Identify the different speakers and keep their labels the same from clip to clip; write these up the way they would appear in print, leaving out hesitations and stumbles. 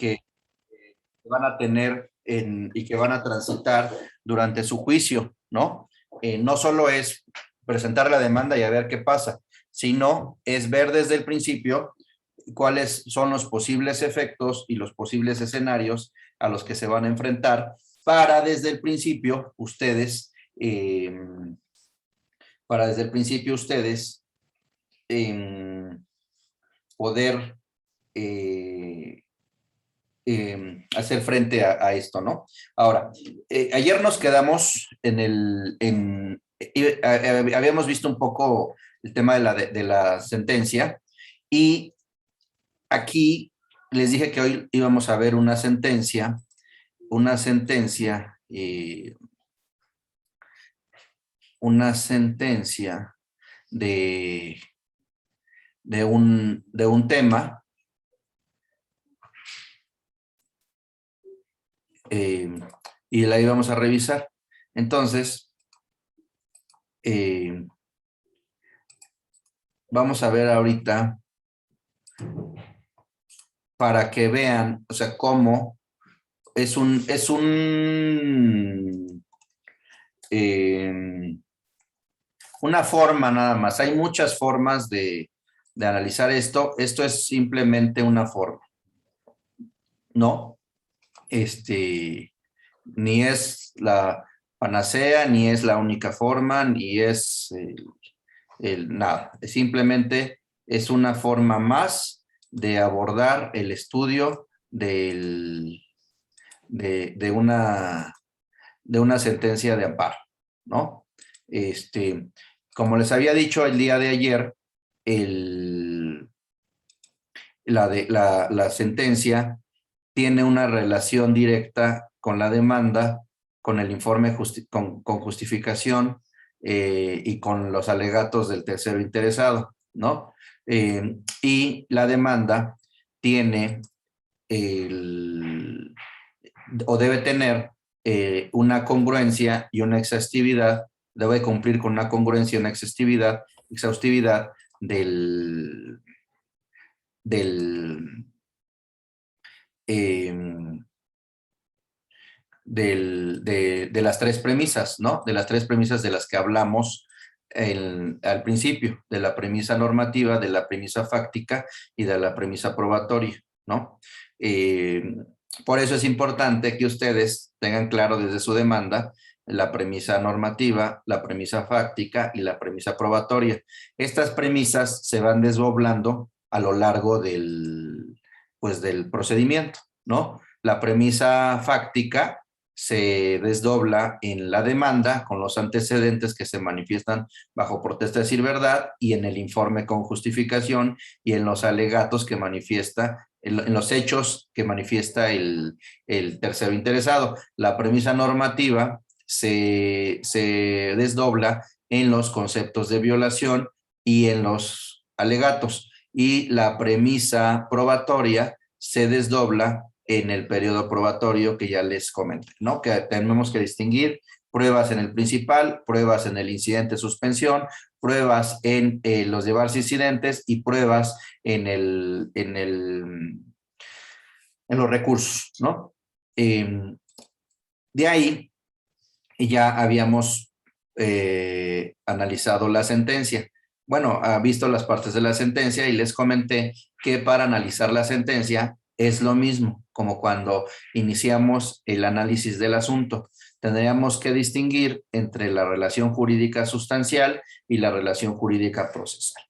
Speaker 1: que van a tener y que van a transitar durante su juicio, ¿no? No solo es presentar la demanda y a ver qué pasa, sino es ver desde el principio cuáles son los posibles efectos y los posibles escenarios a los que se van a enfrentar para desde el principio ustedes, poder eh, hacer frente a esto, ¿no? Ahora, ayer nos quedamos habíamos visto un poco el tema de la sentencia y aquí les dije que hoy íbamos a ver una sentencia, una sentencia de, de un tema y la íbamos a revisar. Entonces, vamos a ver ahorita para que vean, o sea, cómo es una forma nada más. Hay muchas formas de analizar esto. Esto es simplemente una forma, ¿no? Ni es la panacea, ni es la única forma, ni es nada. Simplemente es una forma más de abordar el estudio de una sentencia de amparo, ¿no? Como les había dicho el día de ayer, la sentencia tiene una relación directa con la demanda, con el informe con justificación y con los alegatos del tercero interesado, ¿no? Y la demanda tiene o debe tener una congruencia y una exhaustividad, debe cumplir con una congruencia y una exhaustividad del, del, eh, de las tres premisas, ¿no? De las tres premisas de las que hablamos al principio, de la premisa normativa, de la premisa fáctica y de la premisa probatoria, ¿no? Por eso es importante que ustedes tengan claro desde su demanda la premisa normativa, la premisa fáctica y la premisa probatoria. Estas premisas se van desdoblando a lo largo pues, del procedimiento, ¿no? La premisa fáctica se desdobla en la demanda con los antecedentes que se manifiestan bajo protesta de decir verdad y en el informe con justificación y en los alegatos que manifiesta, en los hechos que manifiesta el tercero interesado. La premisa normativa se desdobla en los conceptos de violación y en los alegatos. Y la premisa probatoria se desdobla en el periodo probatorio que ya les comenté, ¿no? Que tenemos que distinguir pruebas en el principal, pruebas en el incidente de suspensión, pruebas en los llevarse incidentes y pruebas en los recursos, ¿no? De ahí ya habíamos analizado la sentencia. Bueno, ha visto las partes de la sentencia y les comenté que para analizar la sentencia es lo mismo como cuando iniciamos el análisis del asunto. Tendríamos que distinguir entre la relación jurídica sustancial y la relación jurídica procesal.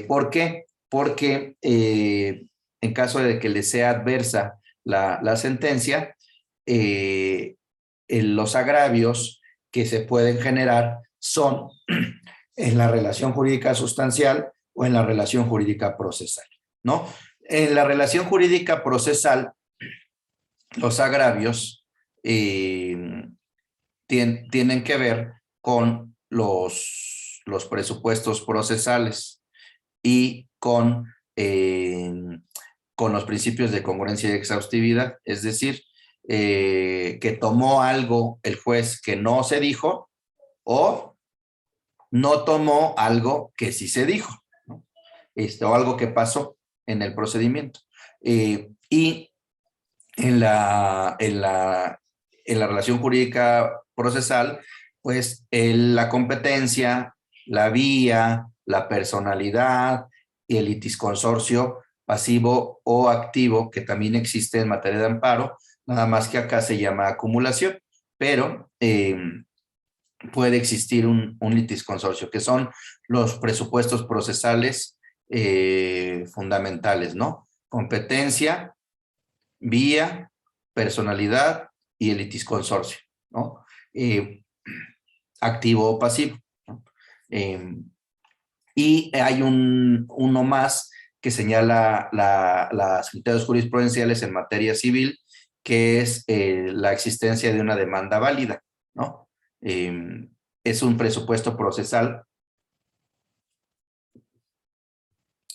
Speaker 1: ¿Por qué? Porque en caso de que le sea adversa la sentencia, los agravios que se pueden generar son en la relación jurídica sustancial o en la relación jurídica procesal, ¿no? En la relación jurídica procesal, los agravios tienen que ver con los presupuestos procesales y con los principios de congruencia y exhaustividad, es decir, que tomó algo el juez que no se dijo o no tomó algo que sí se dijo, ¿no? O algo que pasó en el procedimiento. Y en la relación jurídica procesal, pues la competencia, la vía, la personalidad y el litisconsorcio pasivo o activo, que también existe en materia de amparo, nada más que acá se llama acumulación, pero puede existir un litisconsorcio, que son los presupuestos procesales fundamentales, ¿no? Competencia, vía, personalidad y el litisconsorcio, ¿no? Activo o pasivo, ¿no? Y hay uno más que señala las criterios jurisprudenciales en materia civil, que es la existencia de una demanda válida, ¿no? Es un presupuesto procesal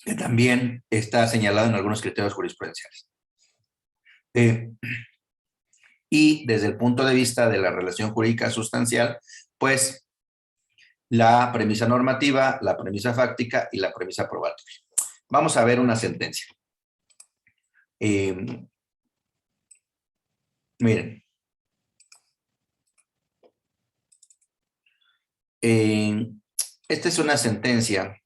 Speaker 1: que también está señalado en algunos criterios jurisprudenciales. Y desde el punto de vista de la relación jurídica sustancial, pues la premisa normativa, la premisa fáctica y la premisa probatoria. Vamos a ver una sentencia. Miren. Esta es una sentencia.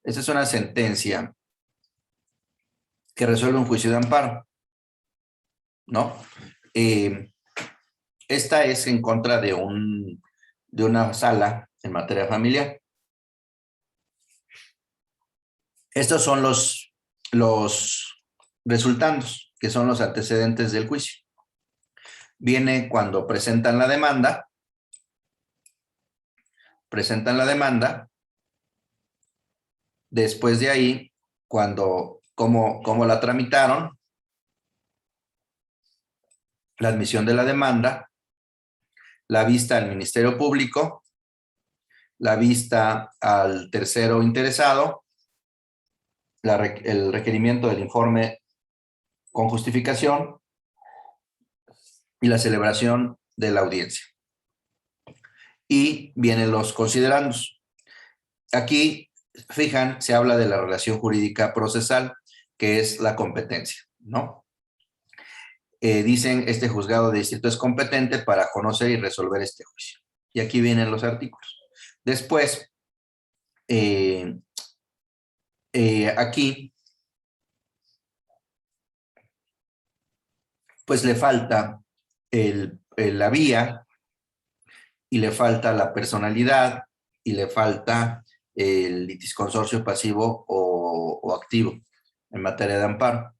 Speaker 1: Esta es una sentencia que resuelve un juicio de amparo, ¿no? Esta es en contra de una sala en materia familiar. Estos son los resultandos, que son los antecedentes del juicio. Viene cuando presentan la demanda, después de ahí, cómo la tramitaron, la admisión de la demanda, la vista al Ministerio Público, la vista al tercero interesado, el requerimiento del informe con justificación y la celebración de la audiencia. Y vienen los considerandos. Aquí, fijan, se habla de la relación jurídica procesal, que es la competencia, ¿no? Dicen, este juzgado de distrito es competente para conocer y resolver este juicio. Y aquí vienen los artículos. Después, aquí, pues le falta la vía, y le falta la personalidad, y le falta el litisconsorcio pasivo o activo en materia de amparo.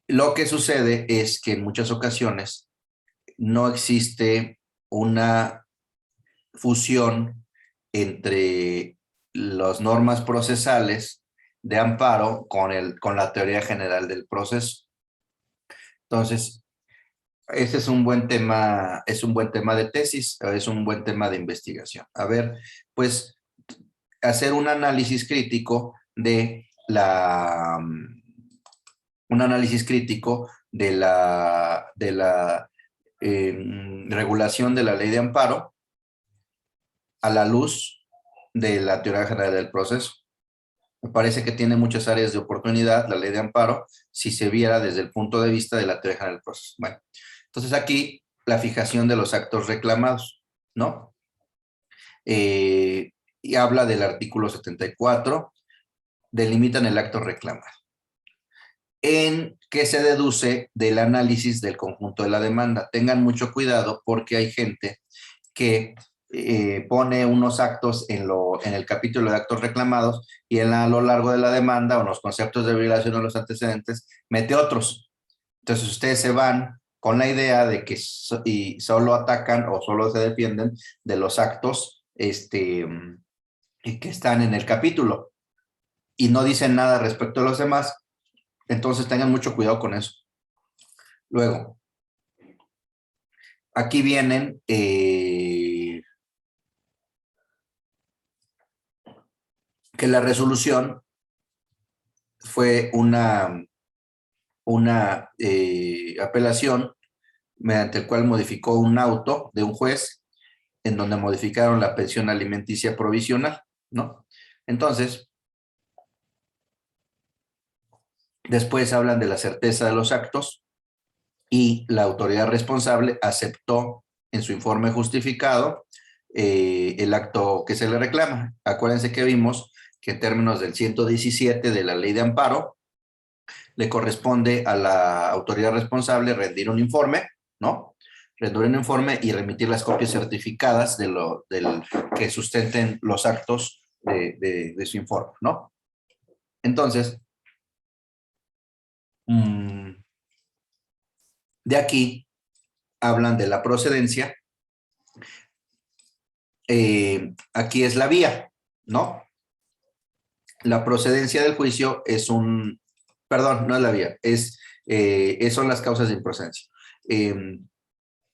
Speaker 1: Lo que sucede es que en muchas ocasiones no existe una fusión entre las normas procesales de amparo con la teoría general del proceso. Entonces, ese es un buen tema de tesis, es un buen tema de investigación. A ver, pues, hacer un análisis crítico de la regulación de la ley de amparo a la luz de la teoría general del proceso. Me parece que tiene muchas áreas de oportunidad la ley de amparo si se viera desde el punto de vista de la teoría general del proceso. Bueno, entonces aquí la fijación de los actos reclamados, ¿no? Y habla del artículo 74, delimitan el acto reclamado, en que se deduce del análisis del conjunto de la demanda. Tengan mucho cuidado porque hay gente que pone unos actos en el capítulo de actos reclamados y a lo largo de la demanda o en los conceptos de violación de los antecedentes mete otros. Entonces ustedes se van con la idea de que solo atacan o solo se defienden de los actos que están en el capítulo y no dicen nada respecto a los demás. Entonces tengan mucho cuidado con eso. Luego, aquí vienen que la resolución fue una apelación mediante el cual modificó un auto de un juez en donde modificaron la pensión alimenticia provisional, ¿no? Entonces, Después hablan de la certeza de los actos y la autoridad responsable aceptó en su informe justificado el acto que se le reclama. Acuérdense que vimos que en términos del 117 de la ley de amparo, le corresponde a la autoridad responsable rendir un informe, ¿no? Rendir un informe y remitir las copias certificadas del que sustenten los actos de su informe, ¿no? Entonces, de aquí hablan de la procedencia. Aquí es la vía, ¿no? La procedencia del juicio es perdón, no es la vía, son las causas de improcedencia.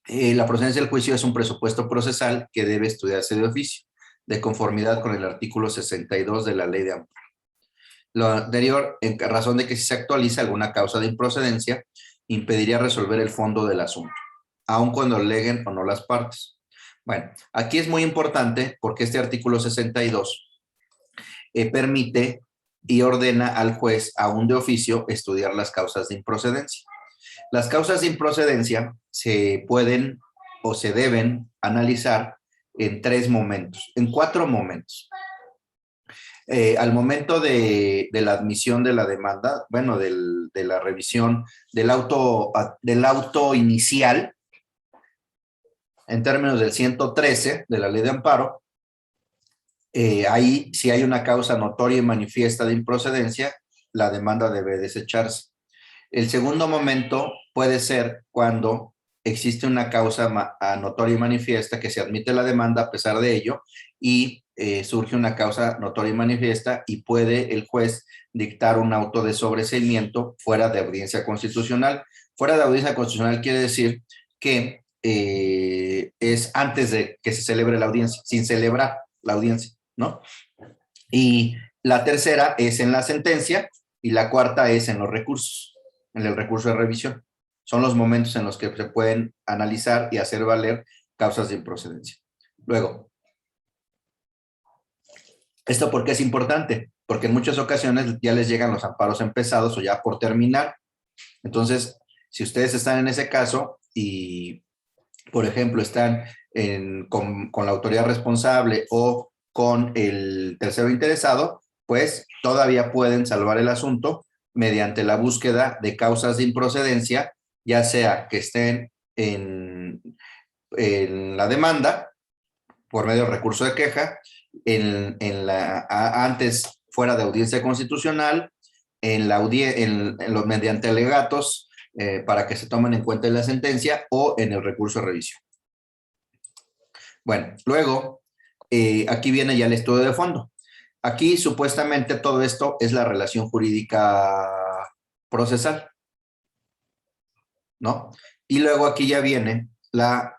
Speaker 1: La procedencia del juicio es un presupuesto procesal que debe estudiarse de oficio, de conformidad con el artículo 62 de la ley de amparo. Lo anterior, en razón de que si se actualiza alguna causa de improcedencia, impediría resolver el fondo del asunto, aun cuando aleguen o no las partes. Bueno, aquí es muy importante porque este artículo 62 permite y ordena al juez, aún de oficio, estudiar las causas de improcedencia. Las causas de improcedencia se pueden o se deben analizar en 3 momentos, en 4 momentos. Al momento de la admisión de la demanda, bueno, de la revisión del auto inicial, en términos del 113 de la ley de amparo, ahí si hay una causa notoria y manifiesta de improcedencia, la demanda debe desecharse. El segundo momento puede ser cuando existe una causa notoria y manifiesta que se admite la demanda a pesar de ello y surge una causa notoria y manifiesta y puede el juez dictar un auto de sobreseimiento fuera de audiencia constitucional. Fuera de audiencia constitucional quiere decir que es antes de que se celebre la audiencia, sin celebrar la audiencia, ¿no? Y la tercera es en la sentencia y la cuarta es en los recursos, en el recurso de revisión. Son los momentos en los que se pueden analizar y hacer valer causas de improcedencia. Luego, ¿esto por qué es importante? Porque en muchas ocasiones ya les llegan los amparos empezados o ya por terminar. Entonces, si ustedes están en ese caso y, por ejemplo, están con la autoridad responsable o con el tercero interesado, pues todavía pueden salvar el asunto mediante la búsqueda de causas de improcedencia, ya sea que estén en la demanda por medio del recurso de queja, antes fuera de audiencia constitucional, mediante alegatos para que se tomen en cuenta en la sentencia o en el recurso de revisión. Bueno, luego, aquí viene ya el estudio de fondo. Aquí supuestamente todo esto es la relación jurídica procesal, ¿no? Y luego aquí ya viene la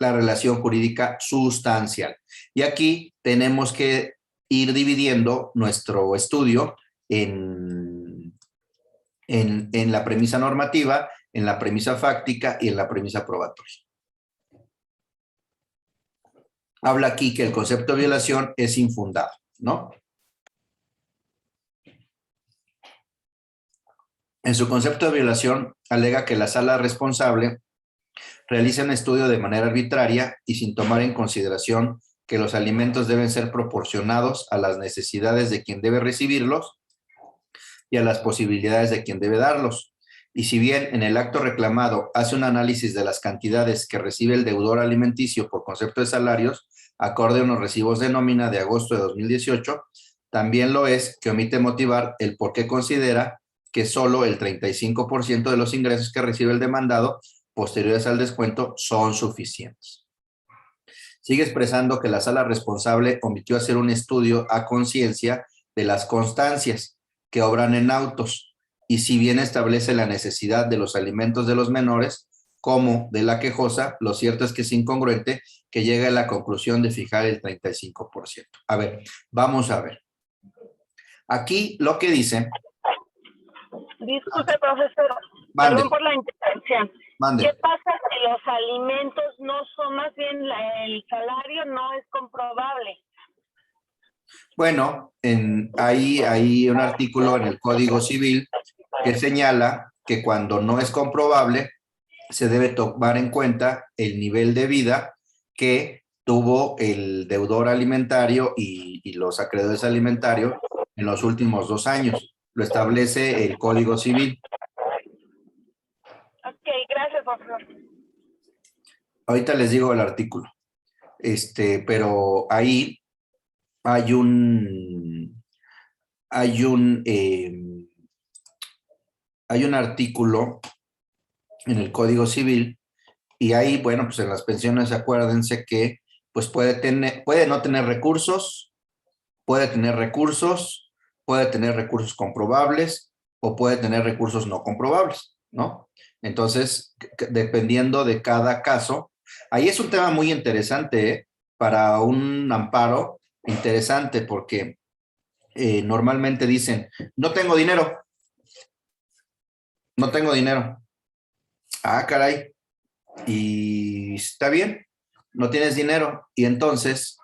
Speaker 1: relación jurídica sustancial. Y aquí tenemos que ir dividiendo nuestro estudio en la premisa normativa, en la premisa fáctica y en la premisa probatoria. Habla aquí que el concepto de violación es infundado, ¿no? En su concepto de violación, alega que la sala responsable realiza un estudio de manera arbitraria y sin tomar en consideración que los alimentos deben ser proporcionados a las necesidades de quien debe recibirlos y a las posibilidades de quien debe darlos. Y si bien en el acto reclamado hace un análisis de las cantidades que recibe el deudor alimenticio por concepto de salarios, acorde a unos recibos de nómina de agosto de 2018, también lo es que omite motivar el por qué considera que solo el 35% de los ingresos que recibe el demandado posteriores al descuento son suficientes. Sigue expresando que la sala responsable omitió hacer un estudio a conciencia de las constancias que obran en autos y si bien establece la necesidad de los alimentos de los menores como de la quejosa, lo cierto es que es incongruente que llegue a la conclusión de fijar el 35%. A ver, vamos a ver. Aquí lo que dice...
Speaker 2: Disculpe, profesor,
Speaker 1: mande,
Speaker 2: perdón por la interrupción.
Speaker 1: mande.
Speaker 2: ¿Qué pasa si los alimentos no son, más bien el salario no es comprobable?
Speaker 1: Bueno, hay un artículo en el Código Civil que señala que cuando no es comprobable, se debe tomar en cuenta el nivel de vida que tuvo el deudor alimentario y los acreedores alimentarios en los últimos 2 años. Lo establece el Código Civil.
Speaker 2: Ok, gracias, profesor.
Speaker 1: Ahorita les digo el artículo. Pero ahí hay un artículo en el Código Civil y ahí, bueno, pues en las pensiones acuérdense que pues puede no tener recursos, puede tener recursos comprobables o puede tener recursos no comprobables, ¿no? Entonces, dependiendo de cada caso, ahí es un tema muy interesante, ¿eh? Para un amparo, interesante porque normalmente dicen, no tengo dinero. Ah, caray. Y está bien, no tienes dinero. Y entonces,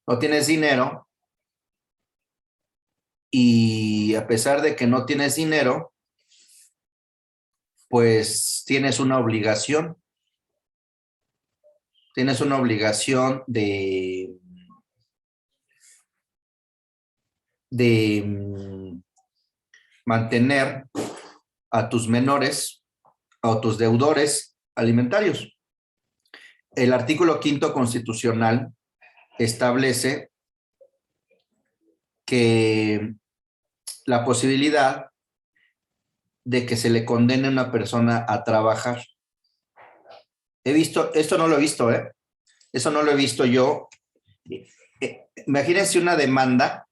Speaker 1: no tienes dinero y a pesar de que no tienes dinero, pues tienes una obligación. Tienes una obligación de mantener a tus menores o tus deudores alimentarios. El artículo 5º constitucional establece que la posibilidad de que se le condene a una persona a trabajar. Esto no lo he visto, ¿eh? Eso no lo he visto yo. Imagínense una demanda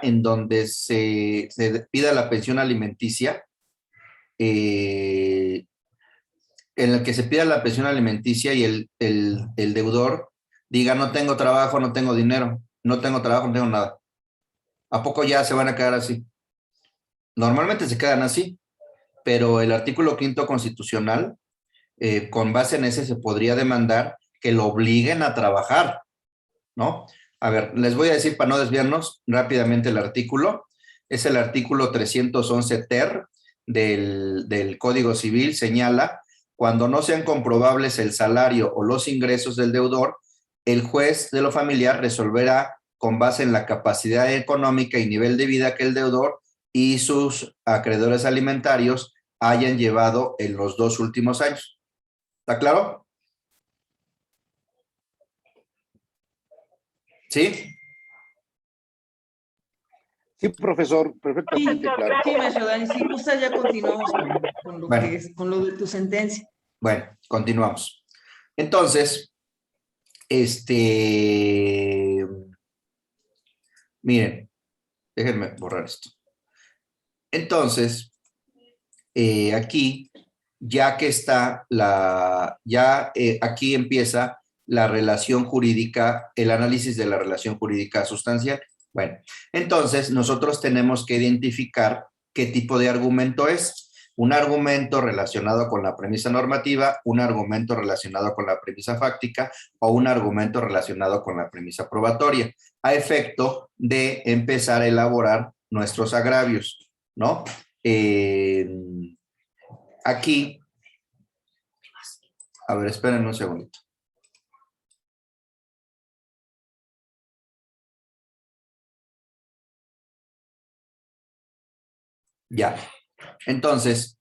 Speaker 1: en donde se pida la pensión alimenticia, en el que se pida la pensión alimenticia y el deudor diga, no tengo trabajo, no tengo dinero, no tengo trabajo, no tengo nada. ¿A poco ya se van a quedar así? Normalmente se quedan así, pero el artículo 5º constitucional, con base en ese se podría demandar que lo obliguen a trabajar, ¿no? A ver, les voy a decir para no desviarnos rápidamente el artículo. Es el artículo 311 ter del Código Civil, señala, cuando no sean comprobables el salario o los ingresos del deudor, el juez de lo familiar resolverá con base en la capacidad económica y nivel de vida que el deudor y sus acreedores alimentarios hayan llevado en los 2 últimos años. ¿Está claro? ¿Sí?
Speaker 3: Sí, profesor, perfectamente claro.
Speaker 4: Sí, maestro Dani, si gusta ya continuamos con lo
Speaker 1: Bueno.
Speaker 4: que es, con lo de tu sentencia.
Speaker 1: Bueno, continuamos. Entonces, miren, déjenme borrar esto. Entonces, aquí, ya que está aquí empieza la relación jurídica, el análisis de la relación jurídica sustancial. Bueno, entonces nosotros tenemos que identificar qué tipo de argumento es. Un argumento relacionado con la premisa normativa, un argumento relacionado con la premisa fáctica o un argumento relacionado con la premisa probatoria, a efecto de empezar a elaborar nuestros agravios, ¿no? Aquí, a ver, espérenme un segundito. Ya. Entonces,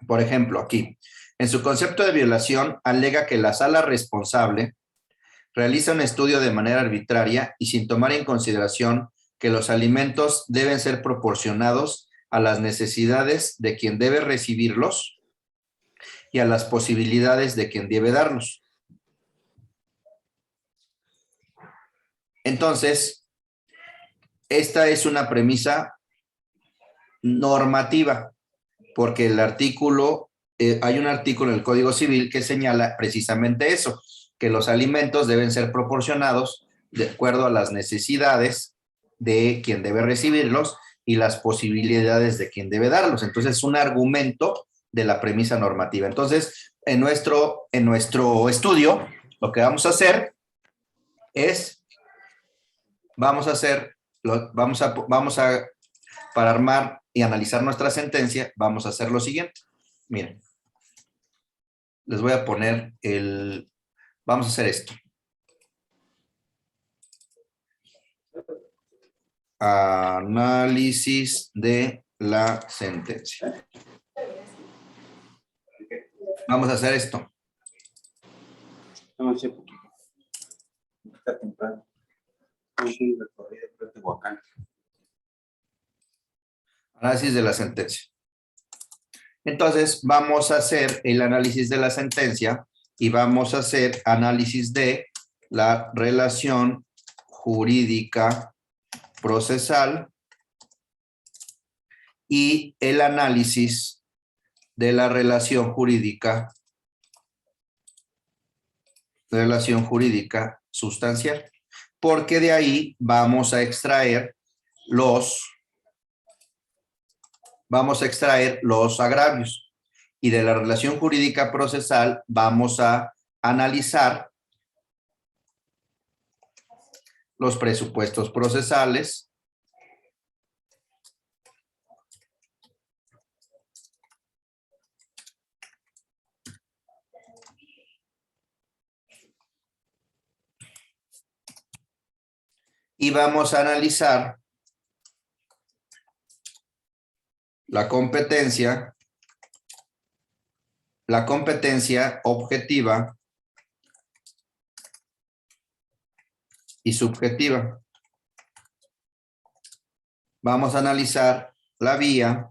Speaker 1: por ejemplo, aquí, en su concepto de violación, alega que la sala responsable realiza un estudio de manera arbitraria y sin tomar en consideración que los alimentos deben ser proporcionados a las necesidades de quien debe recibirlos y a las posibilidades de quien debe darlos. Entonces, esta es una premisa normativa, porque el artículo, hay un artículo en el Código Civil que señala precisamente eso, que los alimentos deben ser proporcionados de acuerdo a las necesidades de quien debe recibirlos y las posibilidades de quien debe darlos. Entonces, es un argumento de la premisa normativa. Entonces, en nuestro estudio, lo que vamos a hacer es vamos a hacer, para armar y analizar nuestra sentencia, vamos a hacer lo siguiente. Miren, les voy a poner vamos a hacer esto. Análisis de la sentencia. Vamos a hacer esto. Análisis de la sentencia. Entonces, vamos a hacer el análisis de la sentencia y vamos a hacer análisis de la relación jurídica procesal y el análisis de la relación jurídica sustancial, porque de ahí vamos a extraer los agravios, y de la relación jurídica procesal vamos a analizar los presupuestos procesales, y vamos a analizar la competencia objetiva y subjetiva. Vamos a analizar la vía,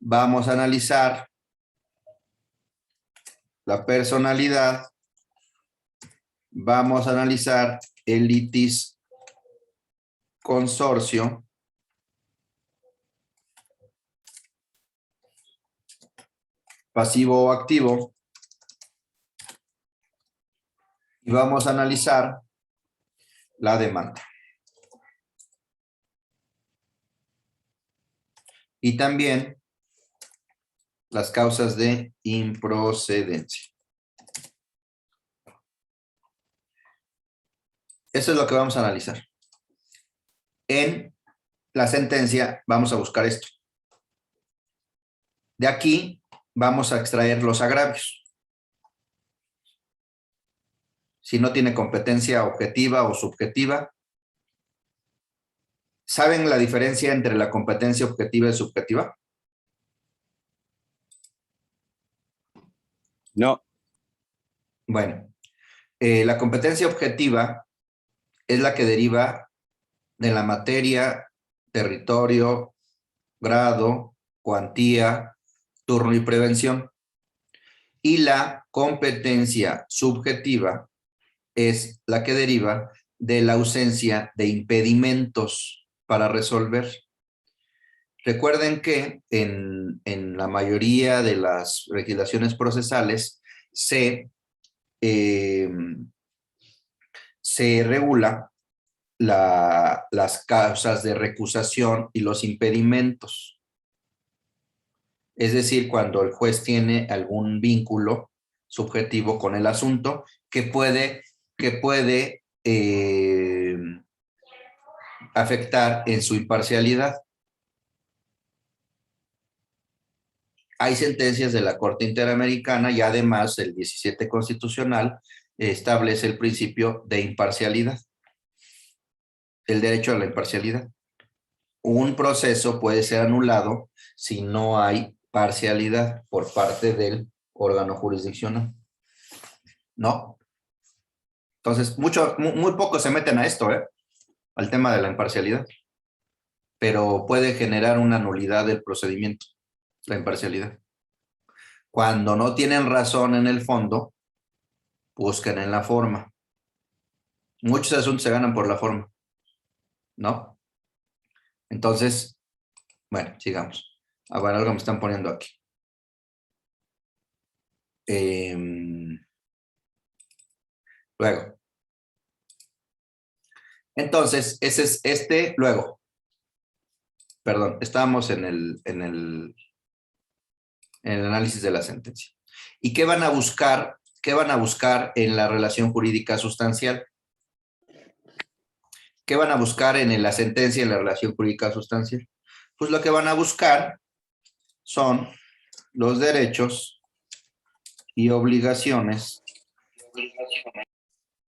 Speaker 1: vamos a analizar la personalidad, vamos a analizar el litis consorcio, pasivo o activo, y vamos a analizar la demanda. Y también las causas de improcedencia. Eso es lo que vamos a analizar. En la sentencia vamos a buscar esto. De aquí vamos a extraer los agravios. Si no tiene competencia objetiva o subjetiva. ¿Saben la diferencia entre la competencia objetiva y subjetiva?
Speaker 3: No.
Speaker 1: Bueno, la competencia objetiva es la que deriva de la materia, territorio, grado, cuantía, turno y prevención. Y la competencia subjetiva es la que deriva de la ausencia de impedimentos para resolver. Recuerden que en la mayoría de las legislaciones procesales se regula las causas de recusación y los impedimentos. Es decir, cuando el juez tiene algún vínculo subjetivo con el asunto que puede afectar en su imparcialidad. Hay sentencias de la Corte Interamericana y además el 17 constitucional establece el principio de imparcialidad, el derecho a la imparcialidad. Un proceso puede ser anulado si no hay parcialidad por parte del órgano jurisdiccional. ¿No? Entonces, muy pocos se meten a esto, al tema de la imparcialidad. Pero puede generar una nulidad del procedimiento, la imparcialidad. Cuando no tienen razón en el fondo, buscan en la forma. Muchos asuntos se ganan por la forma, ¿no? Entonces, bueno, sigamos. A ver, algo me están poniendo aquí. Luego. Entonces, ese es luego. Perdón, estábamos en el análisis de la sentencia. ¿Y qué van a buscar? ¿Qué van a buscar en la relación jurídica sustancial? ¿Qué van a buscar en la sentencia en la relación jurídica sustancial? Pues lo que van a buscar son los derechos y obligaciones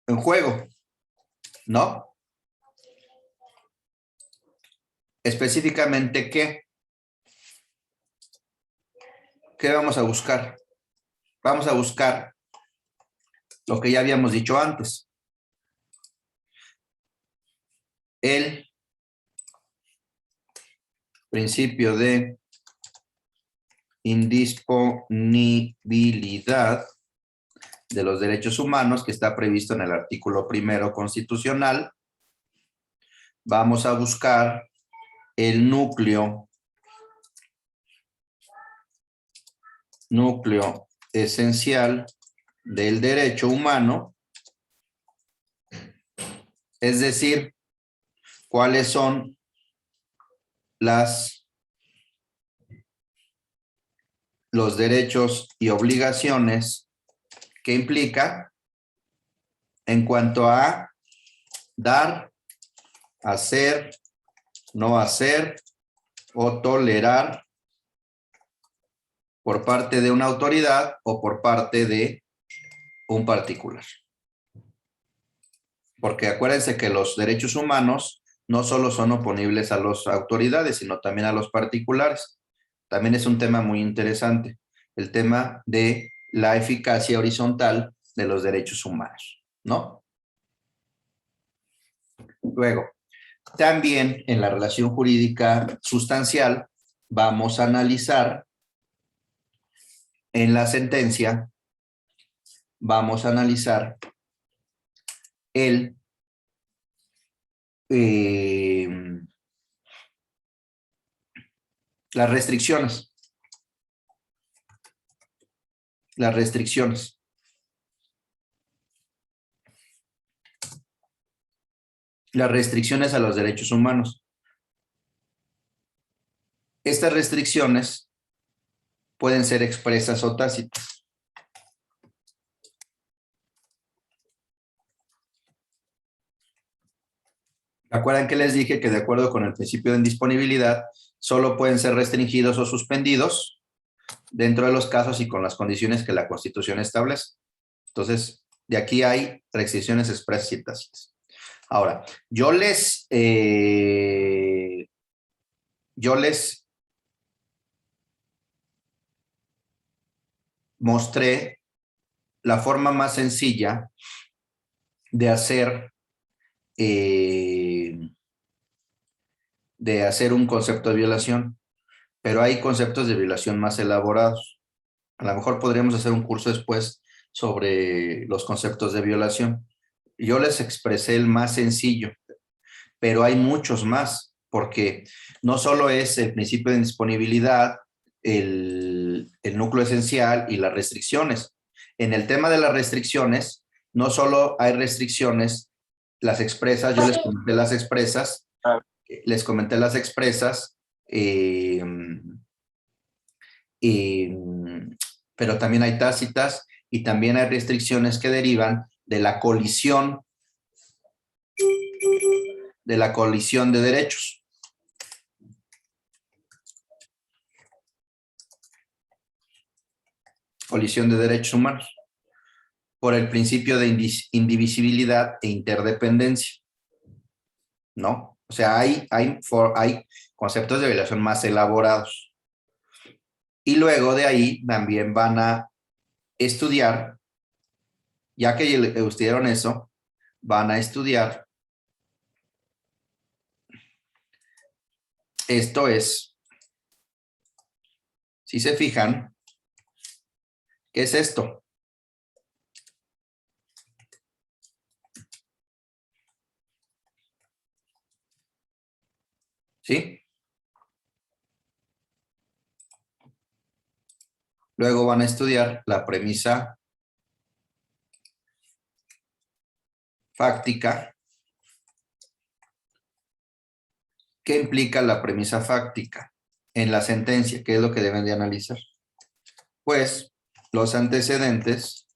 Speaker 1: en juego, ¿no? Específicamente, ¿qué? ¿Qué vamos a buscar? Vamos a buscar lo que ya habíamos dicho antes. El principio de indisponibilidad de los derechos humanos que está previsto en el artículo 1 constitucional. Vamos a buscar el núcleo esencial del derecho humano, es decir, cuáles son los derechos y obligaciones que implica en cuanto a dar, hacer, no hacer o tolerar por parte de una autoridad o por parte de un particular. Porque acuérdense que los derechos humanos no solo son oponibles a las autoridades, sino también a los particulares. También es un tema muy interesante, el tema de la eficacia horizontal de los derechos humanos, ¿no? Luego, también en la relación jurídica sustancial vamos a analizar en la sentencia, vamos a analizar las restricciones. Las restricciones. Las restricciones a los derechos humanos. Estas restricciones pueden ser expresas o tácitas. ¿Recuerdan que les dije que de acuerdo con el principio de indisponibilidad solo pueden ser restringidos o suspendidos dentro de los casos y con las condiciones que la Constitución establece? Entonces, de aquí hay restricciones expresas y tácitas. Ahora, yo les mostré la forma más sencilla de hacer un concepto de violación, pero hay conceptos de violación más elaborados. A lo mejor podríamos hacer un curso después sobre los conceptos de violación. Yo les expresé el más sencillo, pero hay muchos más, porque no solo es el principio de indisponibilidad, el núcleo esencial y las restricciones. En el tema de las restricciones, no solo hay restricciones, las expresas, yo les comenté las expresas, pero también hay tácitas y también hay restricciones que derivan de la colisión de derechos. Colisión de derechos humanos por el principio de indivisibilidad e interdependencia, ¿no? O sea, hay conceptos de violación más elaborados. Y luego de ahí también van a estudiar, ya que estudiaron eso, van a estudiar, esto es, si se fijan, ¿qué es esto? ¿Sí? Luego van a estudiar la premisa fáctica. ¿Qué implica la premisa fáctica en la sentencia? ¿Qué es lo que deben de analizar? Pues los antecedentes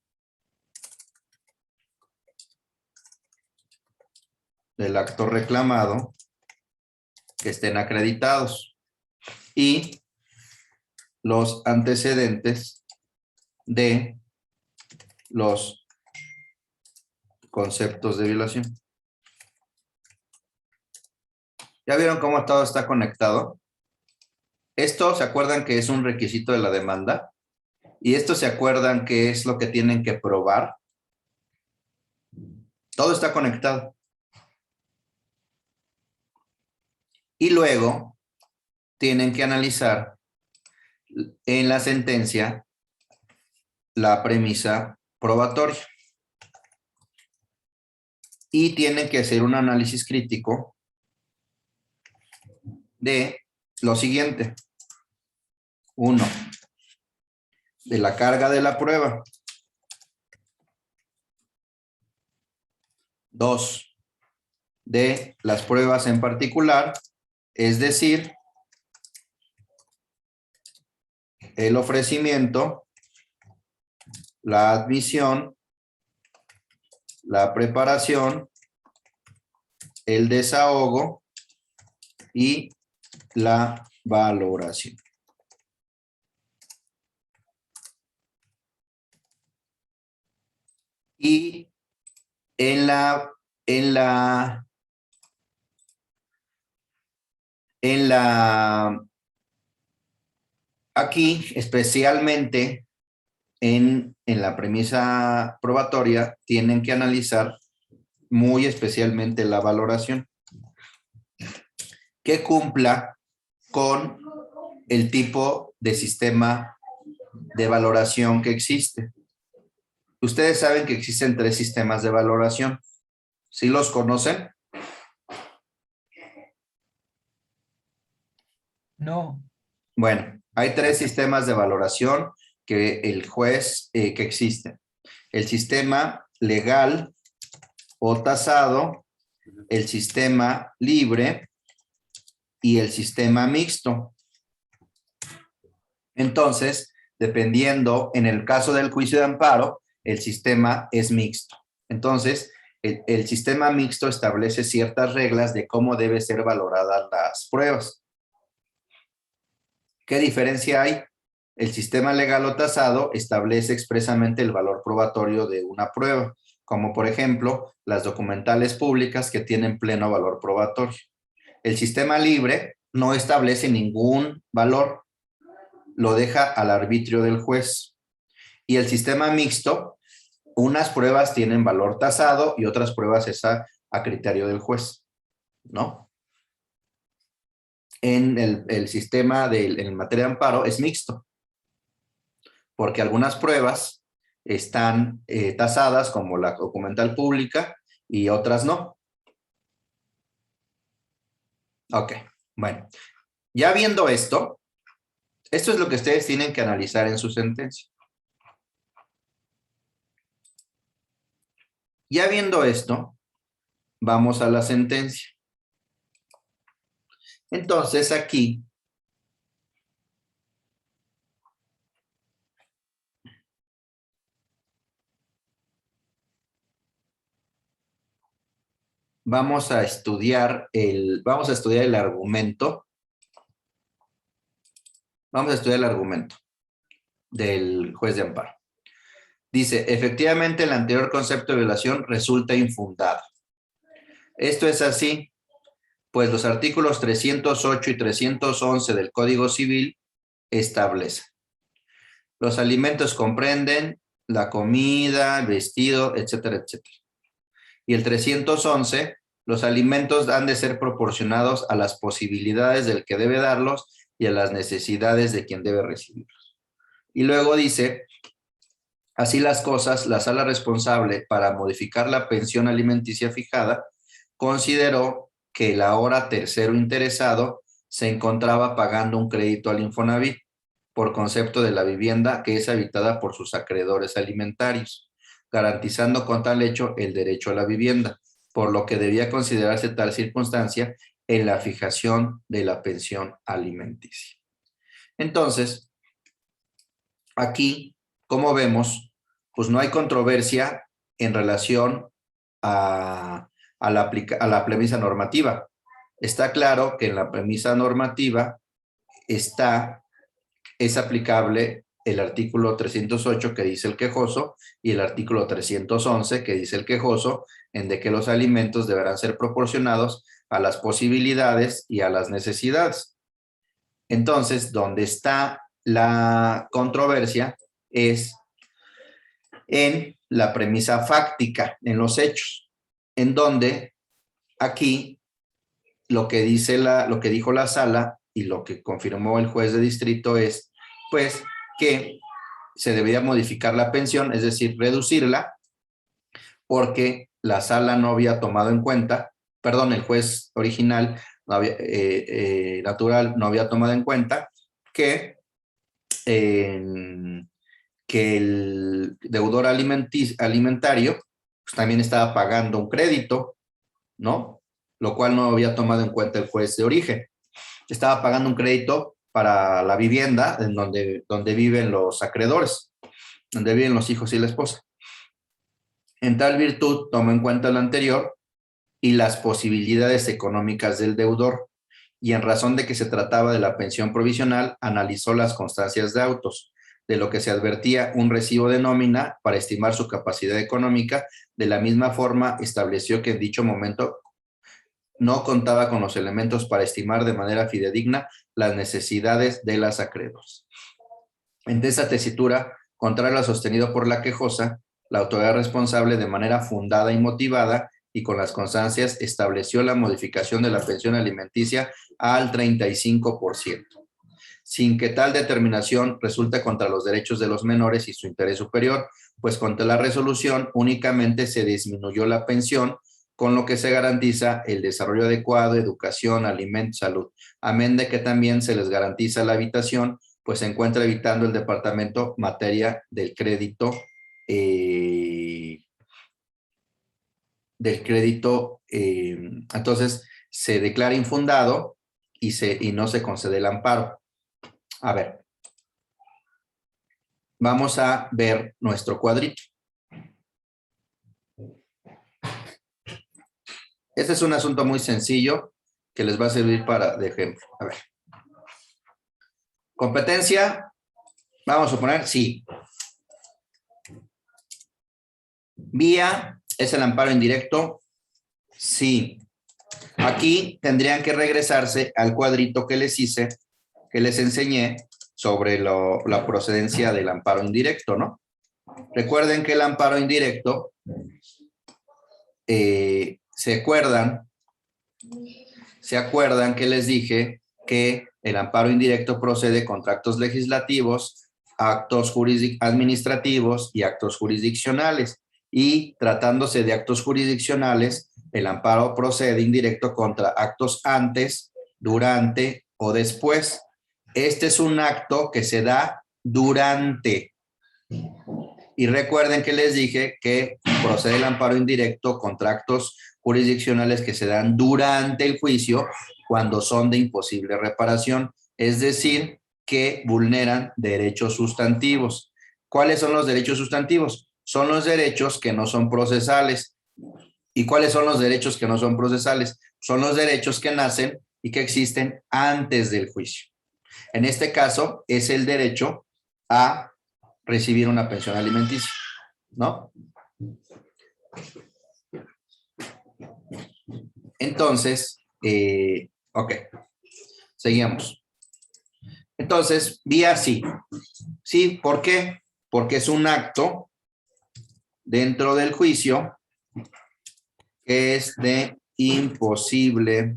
Speaker 1: del acto reclamado que estén acreditados y los antecedentes de los conceptos de violación. ¿Ya vieron cómo todo está conectado? Esto, ¿se acuerdan que es un requisito de la demanda? Y esto, ¿se acuerdan que es lo que tienen que probar? Todo está conectado. Y luego tienen que analizar en la sentencia la premisa probatoria. Y tienen que hacer un análisis crítico de lo siguiente. 1. De la carga de la prueba. 2. De las pruebas en particular, es decir, el ofrecimiento, la admisión, la preparación, el desahogo y la valoración. Y aquí, especialmente en la premisa probatoria, tienen que analizar muy especialmente la valoración, que cumpla con el tipo de sistema de valoración que existe. Ustedes saben que existen 3 sistemas de valoración. ¿Sí los conocen?
Speaker 5: No.
Speaker 1: Bueno, hay 3 sistemas de valoración que el juez, que existen. El sistema legal o tasado, el sistema libre y el sistema mixto. Entonces, dependiendo, en el caso del juicio de amparo, el sistema es mixto. Entonces, el sistema mixto establece ciertas reglas de cómo deben ser valoradas las pruebas. ¿Qué diferencia hay? El sistema legal o tasado establece expresamente el valor probatorio de una prueba, como por ejemplo, las documentales públicas que tienen pleno valor probatorio. El sistema libre no establece ningún valor, lo deja al arbitrio del juez. Y el sistema mixto, unas pruebas tienen valor tasado y otras pruebas es a criterio del juez, ¿no? En el sistema en materia de amparo es mixto, porque algunas pruebas están tasadas como la documental pública y otras no. Ok, bueno. Ya viendo esto es lo que ustedes tienen que analizar en su sentencia. Ya viendo esto, vamos a la sentencia. Entonces aquí vamos a estudiar el argumento. Vamos a estudiar el argumento del juez de amparo. Dice, efectivamente el anterior concepto de violación resulta infundado. Esto es así, pues los artículos 308 y 311 del Código Civil establecen. Los alimentos comprenden la comida, el vestido, etcétera, etcétera. Y el 311, los alimentos han de ser proporcionados a las posibilidades del que debe darlos y a las necesidades de quien debe recibirlos. Y luego dice, así las cosas, la sala responsable para modificar la pensión alimenticia fijada consideró que el ahora tercero interesado se encontraba pagando un crédito al Infonavit por concepto de la vivienda que es habitada por sus acreedores alimentarios, garantizando con tal hecho el derecho a la vivienda, por lo que debía considerarse tal circunstancia en la fijación de la pensión alimenticia. Entonces, aquí, como vemos, pues no hay controversia en relación a a la premisa normativa. Está claro que en la premisa normativa es aplicable el artículo 308 que dice el quejoso y el artículo 311 que dice el quejoso, en de que los alimentos deberán ser proporcionados a las posibilidades y a las necesidades. Entonces, donde está la controversia es en la premisa fáctica, en los hechos, en donde aquí lo que dijo la sala y lo que confirmó el juez de distrito es, pues, que se debería modificar la pensión, es decir, reducirla, porque la sala no había tomado en cuenta, perdón, el juez original natural no había tomado en cuenta que el deudor alimentario pues, también estaba pagando un crédito, ¿no? Lo cual no había tomado en cuenta el juez de origen. Estaba pagando un crédito para la vivienda en donde viven los acreedores, donde viven los hijos y la esposa. En tal virtud, tomó en cuenta lo anterior y las posibilidades económicas del deudor, y en razón de que se trataba de la pensión provisional, analizó las constancias de autos, de lo que se advertía un recibo de nómina para estimar su capacidad económica. De la misma forma, estableció que en dicho momento no contaba con los elementos para estimar de manera fidedigna las necesidades de las acreedores. En esa tesitura, contrario a lo sostenido por la quejosa, la autoridad responsable, de manera fundada y motivada y con las constancias, estableció la modificación de la pensión alimenticia al 35%, sin que tal determinación resulte contra los derechos de los menores y su interés superior, pues contra la resolución únicamente se disminuyó la pensión, con lo que se garantiza el desarrollo adecuado, educación, alimento, salud, amén de que también se les garantiza la habitación, pues se encuentra evitando el departamento materia del crédito, entonces se declara infundado y no se concede el amparo. A ver, vamos a ver nuestro cuadrito. Este es un asunto muy sencillo que les va a servir de ejemplo. A ver. Competencia, vamos a suponer, sí. Vía, ¿es el amparo indirecto? Sí. Aquí tendrían que regresarse al cuadrito que les hice, que les enseñé sobre la procedencia del amparo indirecto, ¿no? Recuerden que el amparo indirecto, ¿se acuerdan que les dije que el amparo indirecto procede contra actos legislativos, actos administrativos y actos jurisdiccionales? Y tratándose de actos jurisdiccionales, el amparo procede indirecto contra actos antes, durante o después. Este es un acto que se da durante. Y recuerden que les dije que procede el amparo indirecto contra actos jurisdiccionales que se dan durante el juicio cuando son de imposible reparación, es decir, que vulneran derechos sustantivos. ¿Cuáles son los derechos sustantivos? Son los derechos que no son procesales. ¿Y cuáles son los derechos que no son procesales? Son los derechos que nacen y que existen antes del juicio. En este caso, es el derecho a recibir una pensión alimenticia, ¿no? Entonces, ok, seguimos. Entonces, vía sí. ¿Sí? ¿Por qué? Porque es un acto dentro del juicio que es de imposible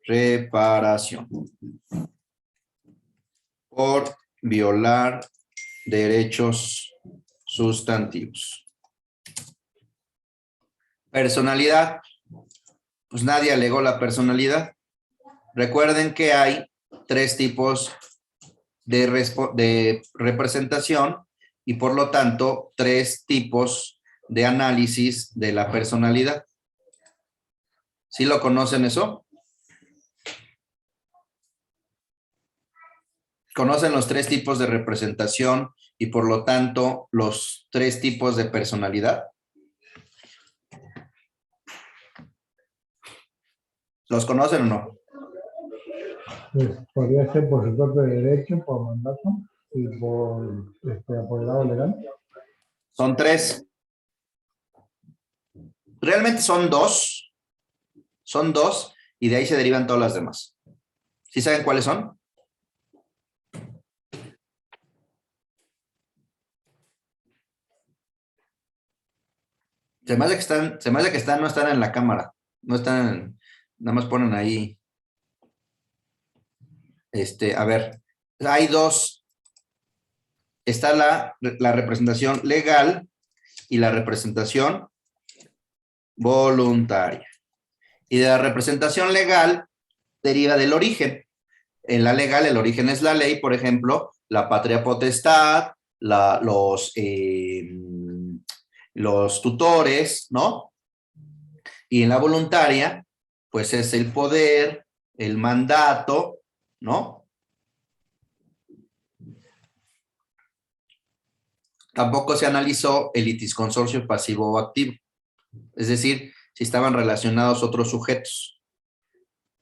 Speaker 1: reparación por violar derechos sustantivos. Personalidad, pues nadie alegó la personalidad. Recuerden que hay tres tipos de representación y por lo tanto tres tipos de análisis de la personalidad. ¿Sí lo conocen eso? ¿Conocen los tres tipos de representación y por lo tanto los tres tipos de personalidad? ¿Los conocen o no?
Speaker 5: Pues podría ser por su propio derecho, por mandato y por apoderado legal.
Speaker 1: Son 3. Realmente son 2. Son 2 y de ahí se derivan todas las demás. ¿Sí saben cuáles son? Se me hace que están, no están en la cámara. No están, nada más ponen ahí. A ver, hay 2. Está la representación legal y la representación voluntaria. Y de la representación legal deriva del origen. En la legal, el origen es la ley, por ejemplo, la patria potestad, los tutores, ¿no? Y en la voluntaria, pues es el poder, el mandato, ¿no? Tampoco se analizó el litisconsorcio pasivo o activo, es decir, si estaban relacionados otros sujetos.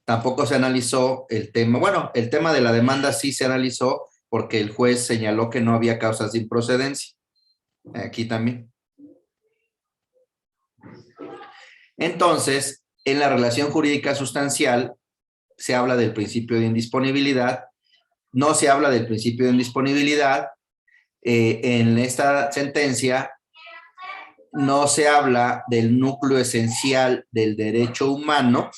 Speaker 1: Tampoco se analizó el tema, bueno, el tema de la demanda sí se analizó porque el juez señaló que no había causas de improcedencia. Aquí también. Entonces, en la relación jurídica sustancial se habla del principio de indisponibilidad, no se habla del principio de indisponibilidad. En esta sentencia no se habla del núcleo esencial del derecho humano.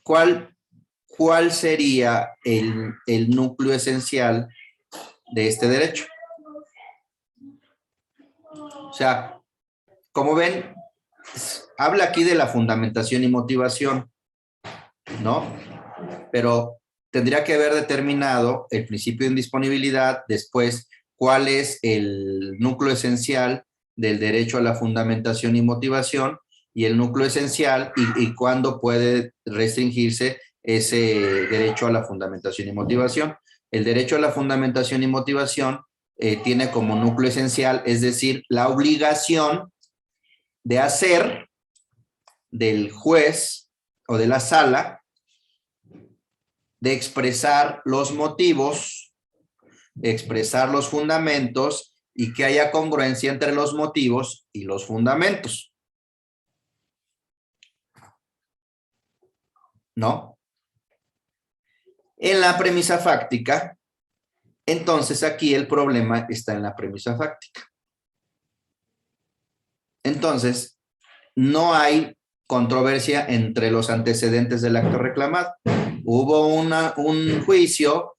Speaker 1: ¿Cuál sería el núcleo esencial de este derecho? O sea, como ven, habla aquí de la fundamentación y motivación, ¿no? Pero tendría que haber determinado el principio de indisponibilidad, después cuál es el núcleo esencial del derecho a la fundamentación y motivación, y el núcleo esencial y cuándo puede restringirse ese derecho a la fundamentación y motivación. El derecho a la fundamentación y motivación tiene como núcleo esencial, es decir, la obligación de hacer del juez o de la sala de expresar los motivos, expresar los fundamentos y que haya congruencia entre los motivos y los fundamentos. ¿No? En la premisa fáctica, entonces aquí el problema está en la premisa fáctica. Entonces, no hay controversia entre los antecedentes del acto reclamado. Hubo un juicio,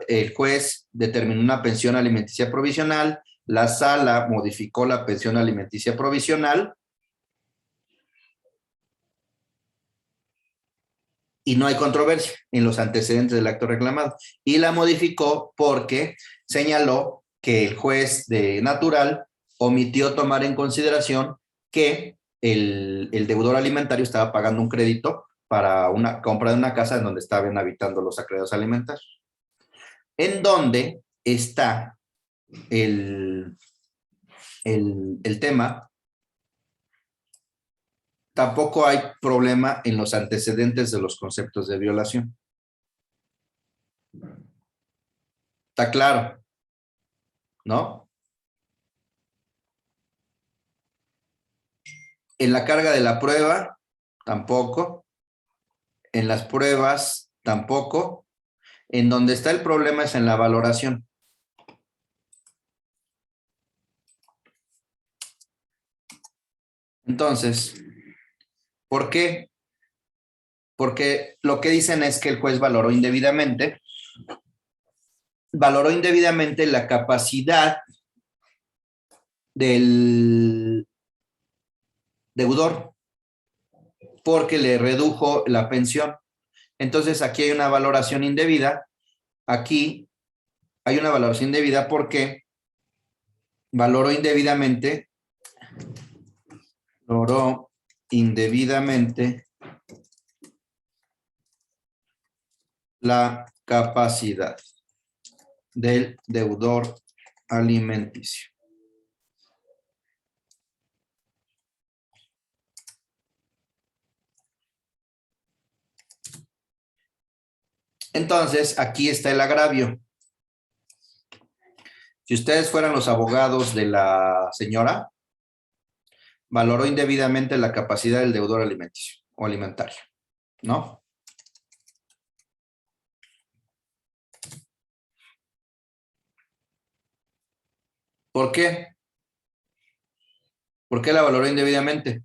Speaker 1: el juez determinó una pensión alimenticia provisional, la sala modificó la pensión alimenticia provisional y no hay controversia en los antecedentes del acto reclamado. Y la modificó porque señaló que el juez de natural omitió tomar en consideración que el deudor alimentario estaba pagando un crédito para una compra de una casa en donde estaban habitando los acreedores alimentarios. ¿En dónde está el tema? Tampoco hay problema en los antecedentes de los conceptos de violación. ¿Está claro? ¿No? En la carga de la prueba, tampoco. En las pruebas, tampoco. En donde está el problema es en la valoración. Entonces, ¿por qué? Porque lo que dicen es que el juez valoró indebidamente la capacidad del deudor porque le redujo la pensión. Entonces aquí hay una valoración indebida. Aquí hay una valoración indebida porque valoró indebidamente la capacidad del deudor alimenticio. Entonces, aquí está el agravio. Si ustedes fueran los abogados de la señora, valoró indebidamente la capacidad del deudor alimenticio o alimentario, ¿no? ¿Por qué? ¿Por qué la valoró indebidamente?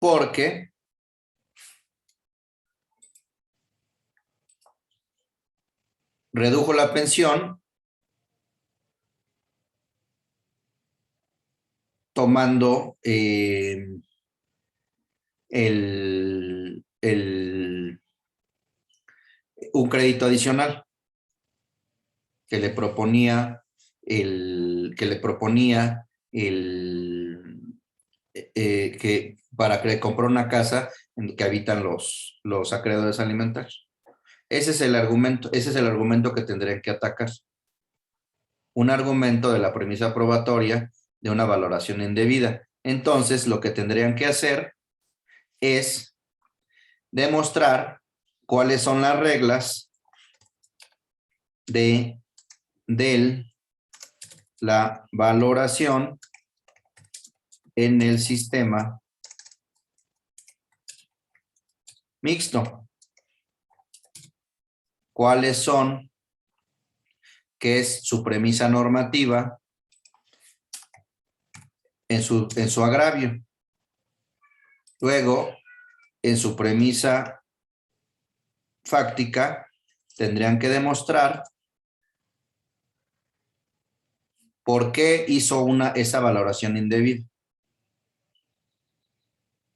Speaker 1: Porque redujo la pensión tomando un crédito adicional que le proponía que para comprar una casa en que habitan los acreedores alimentarios. Ese es el argumento que tendrían que atacar. Un argumento de la premisa probatoria de una valoración indebida. Entonces, lo que tendrían que hacer es demostrar cuáles son las reglas de la valoración en el sistema mixto. ¿Cuáles son? ¿Qué es su premisa normativa en su agravio? Luego, en su premisa fáctica, tendrían que demostrar por qué hizo esa valoración indebida,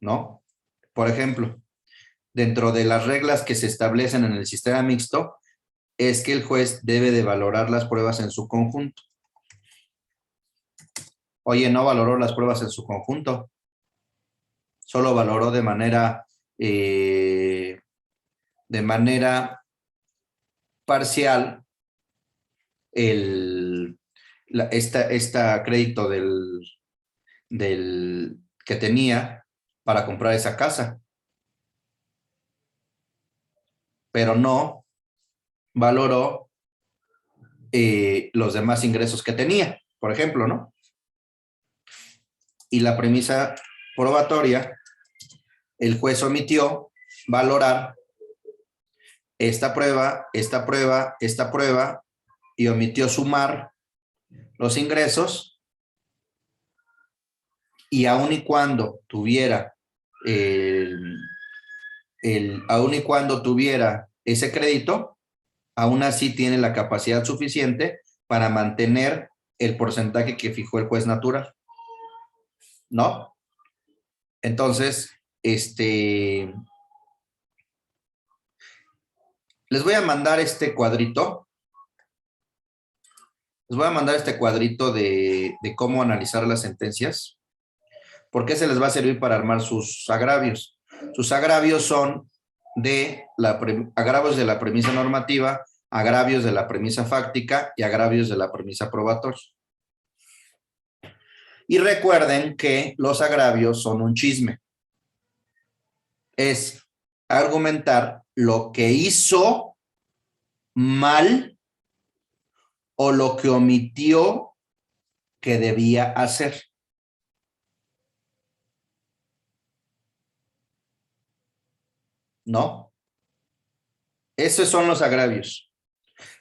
Speaker 1: ¿no? Por ejemplo, dentro de las reglas que se establecen en el sistema mixto, es que el juez debe de valorar las pruebas en su conjunto. Oye, no valoró las pruebas en su conjunto. Solo valoró de manera parcial esta crédito que tenía para comprar esa casa. Pero no valoró los demás ingresos que tenía, por ejemplo, ¿no? Y la premisa probatoria, el juez omitió valorar esta prueba, y omitió sumar los ingresos, y aun y cuando tuviera ese crédito, aún así tiene la capacidad suficiente para mantener el porcentaje que fijó el juez natural, ¿no? Entonces, les voy a mandar este cuadrito. Les voy a mandar este cuadrito de cómo analizar las sentencias, porque se les va a servir para armar sus agravios. Sus agravios son agravios de la premisa normativa, agravios de la premisa fáctica y agravios de la premisa probatoria. Y recuerden que los agravios son un chisme. Es argumentar lo que hizo mal o lo que omitió que debía hacer. ¿No? Esos son los agravios.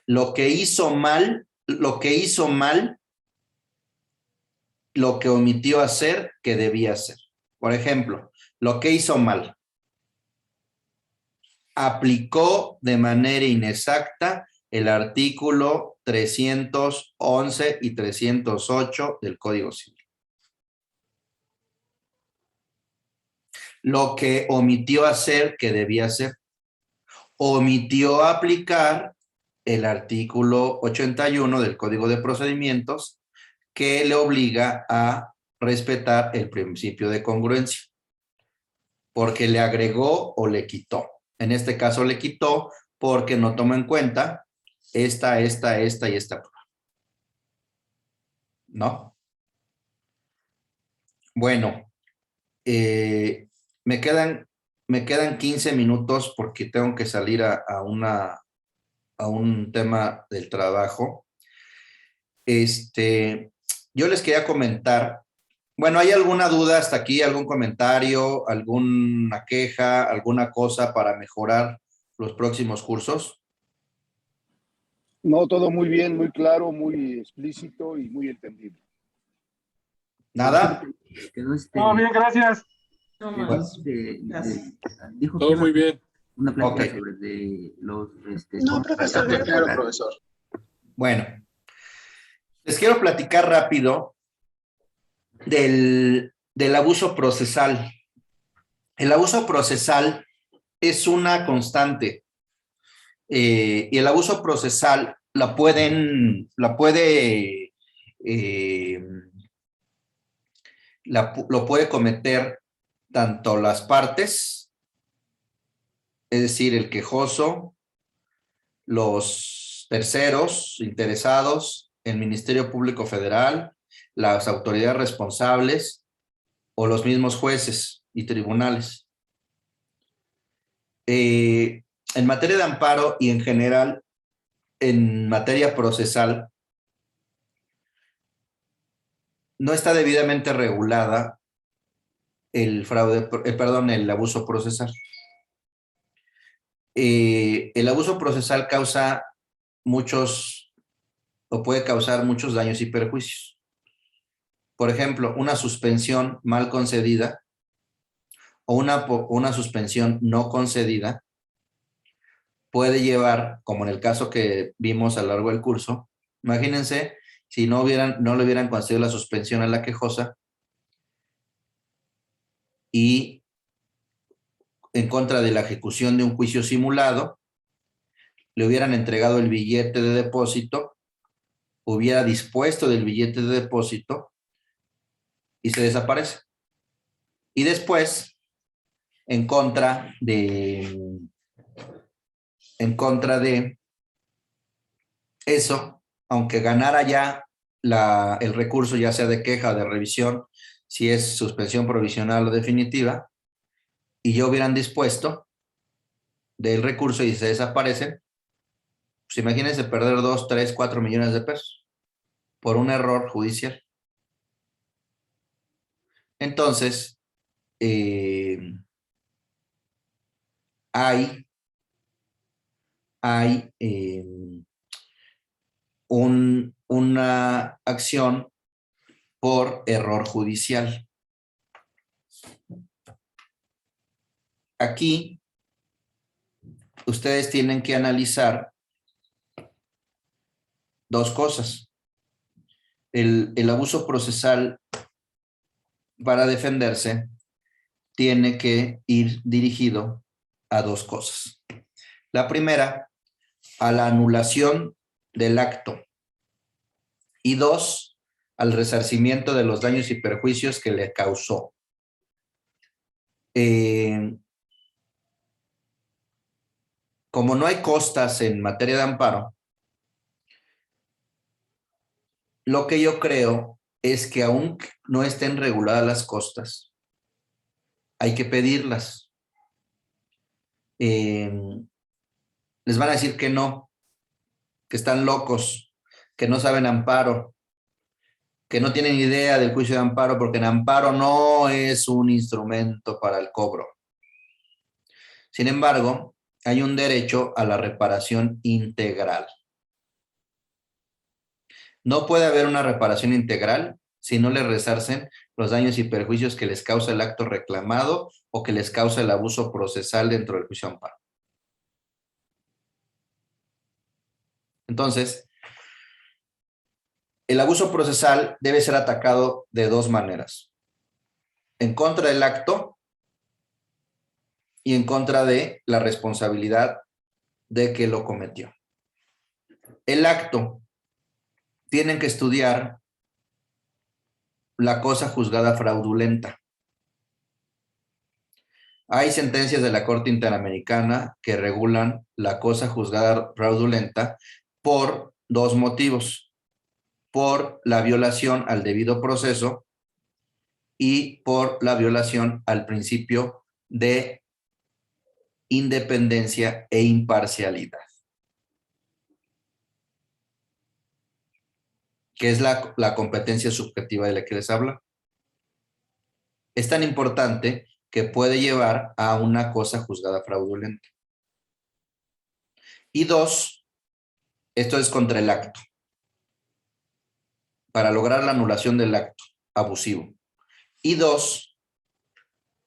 Speaker 1: Lo que hizo mal, lo que omitió hacer que debía hacer. Por ejemplo, lo que hizo mal. Aplicó de manera inexacta el artículo 311 y 308 del Código Civil. Lo que omitió hacer que debía hacer. Omitió aplicar el artículo 81 del Código de Procedimientos que le obliga a respetar el principio de congruencia, porque le agregó o le quitó. En este caso le quitó porque no tomó en cuenta esta y esta prueba. ¿No? Bueno, me quedan me quedan 15 minutos porque tengo que salir a un tema del trabajo. Yo les quería comentar, bueno, ¿hay alguna duda hasta aquí? ¿Algún comentario? ¿Alguna queja? ¿Alguna cosa para mejorar los próximos cursos?
Speaker 3: No, todo muy bien, muy claro, muy explícito y muy entendible.
Speaker 1: ¿Nada?
Speaker 6: Todo bien, gracias.
Speaker 4: No
Speaker 1: Bueno.
Speaker 4: más. Gracias.
Speaker 6: Dijo todo muy bien.
Speaker 7: Una plática
Speaker 1: Ok.
Speaker 7: sobre los...
Speaker 8: No, profesor.
Speaker 3: Claro, profesor.
Speaker 1: Bueno, les quiero platicar rápido del abuso procesal. El abuso procesal es una constante y el abuso procesal lo puede cometer tanto las partes, es decir, el quejoso, los terceros interesados, el Ministerio Público Federal, las autoridades responsables o los mismos jueces y tribunales. En materia de amparo y en general en materia procesal, no está debidamente regulada el abuso procesal. El abuso procesal puede causar muchos daños y perjuicios. Por ejemplo, una suspensión mal concedida o una suspensión no concedida puede llevar, como en el caso que vimos a lo largo del curso, imagínense si no le hubieran concedido la suspensión a la quejosa y en contra de la ejecución de un juicio simulado, le hubieran entregado el billete de depósito, hubiera dispuesto del billete de depósito y se desaparece. Y después, en contra de eso, aunque ganara ya el recurso, ya sea de queja o de revisión, si es suspensión provisional o definitiva, y ya hubieran dispuesto del recurso y se desaparecen, pues imagínense perder 2, 3, 4 millones de pesos por un error judicial. Entonces, hay una acción por error judicial. Aquí, ustedes tienen que analizar dos cosas. El abuso procesal, para defenderse, tiene que ir dirigido a dos cosas. La primera, a la anulación del acto. Y dos, al resarcimiento de los daños y perjuicios que le causó. Como no hay costas en materia de amparo, lo que yo creo es que aún no estén reguladas las costas, hay que pedirlas. Les van a decir que no, que están locos, que no saben amparo, que no tienen idea del juicio de amparo, porque el amparo no es un instrumento para el cobro. Sin embargo, hay un derecho a la reparación integral. No puede haber una reparación integral si no les resarcen los daños y perjuicios que les causa el acto reclamado o que les causa el abuso procesal dentro del juicio de amparo. Entonces, el abuso procesal debe ser atacado de dos maneras: en contra del acto y en contra de la responsabilidad de que lo cometió. El acto, tienen que estudiar la cosa juzgada fraudulenta. Hay sentencias de la Corte Interamericana que regulan la cosa juzgada fraudulenta por dos motivos: por la violación al debido proceso y por la violación al principio de independencia e imparcialidad. ¿Qué es la competencia subjetiva de la que les hablo? Es tan importante que puede llevar a una cosa juzgada fraudulenta. Y 2, esto es contra el acto, para lograr la anulación del acto abusivo. Y 2,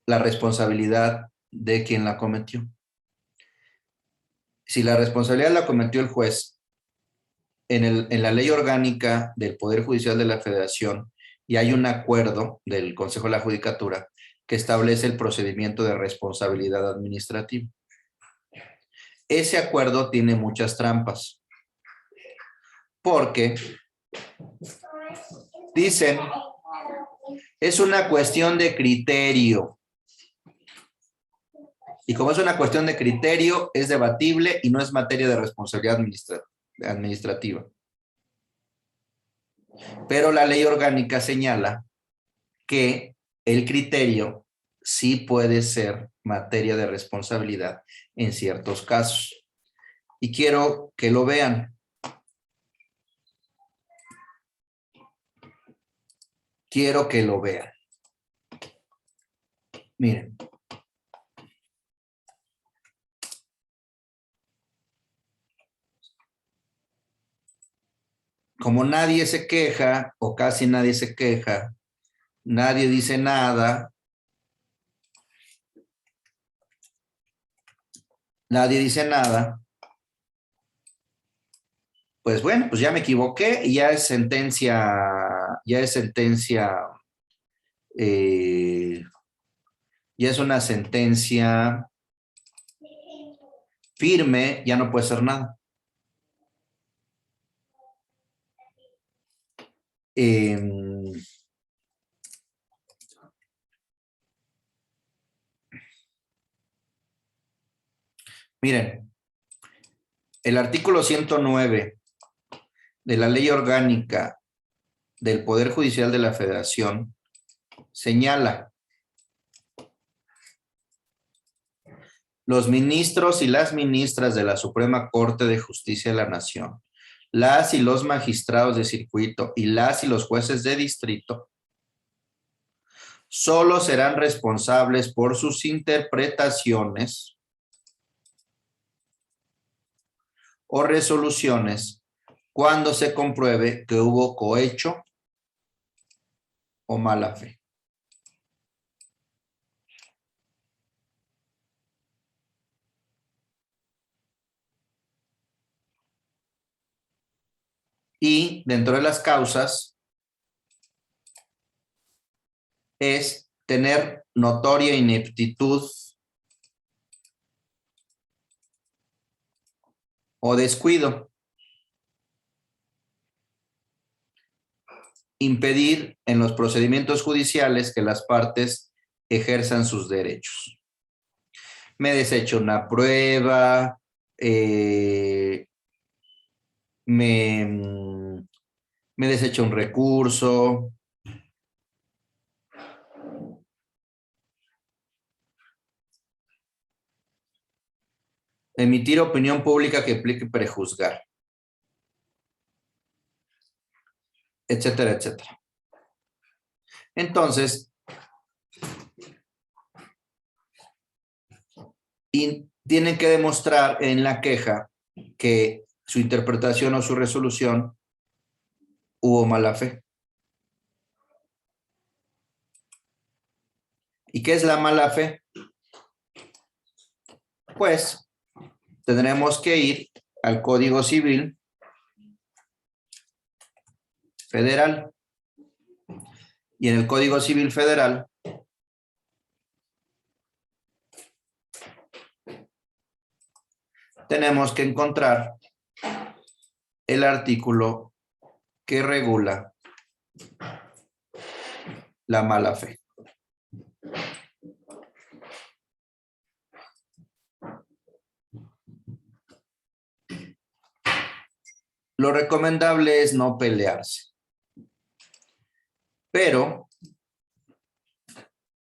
Speaker 1: la responsabilidad de quien la cometió. Si la responsabilidad la cometió el juez, en la ley orgánica del Poder Judicial de la Federación, y hay un acuerdo del Consejo de la Judicatura que establece el procedimiento de responsabilidad administrativa. Ese acuerdo tiene muchas trampas, porque dicen, es una cuestión de criterio. Y como es una cuestión de criterio, es debatible y no es materia de responsabilidad administrativa. Pero la ley orgánica señala que el criterio sí puede ser materia de responsabilidad en ciertos casos. Y quiero que lo vean. Quiero que lo vean. Miren. Como nadie se queja, o casi nadie se queja, nadie dice nada, pues bueno, pues ya me equivoqué y ya es sentencia, ya es una sentencia firme, ya no puede ser nada. Miren, el artículo 109 de la Ley Orgánica del Poder Judicial de la Federación señala: los ministros y las ministras de la Suprema Corte de Justicia de la Nación, las y los magistrados de circuito y las y los jueces de distrito solo serán responsables por sus interpretaciones o resoluciones cuando se compruebe que hubo cohecho o mala fe. Y dentro de las causas es tener notoria ineptitud o descuido, impedir en los procedimientos judiciales que las partes ejerzan sus derechos. Me desecho una prueba, me desecho un recurso, emitir opinión pública que implique prejuzgar, etcétera, etcétera. Entonces, y tienen que demostrar en la queja que su interpretación o su resolución hubo mala fe. ¿Y qué es la mala fe? Pues tendremos que ir al Código Civil Federal. Y en el Código Civil Federal tenemos que encontrar el artículo que regula la mala fe. Lo recomendable es no pelearse. Pero,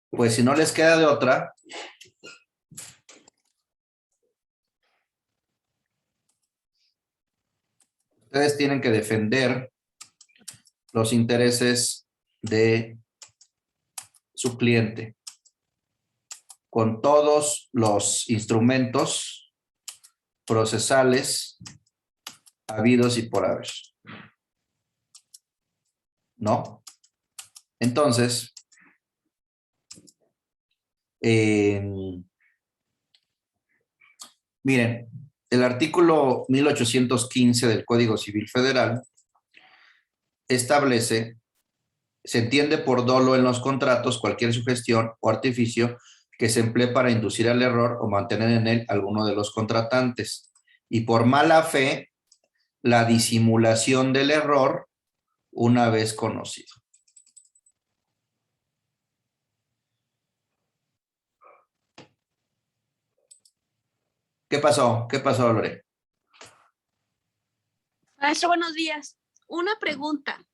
Speaker 1: pues si no les queda de otra, Ustedes tienen que defender los intereses de su cliente con todos los instrumentos procesales habidos y por haber. ¿No? Entonces, miren, el artículo 1815 del Código Civil Federal establece, se entiende por dolo en los contratos cualquier sugestión o artificio que se emplee para inducir al error o mantener en él alguno de los contratantes. Y por mala fe, la disimulación del error una vez conocido. ¿Qué pasó? ¿Qué pasó, Lore?
Speaker 7: Maestro, buenos días. Una pregunta.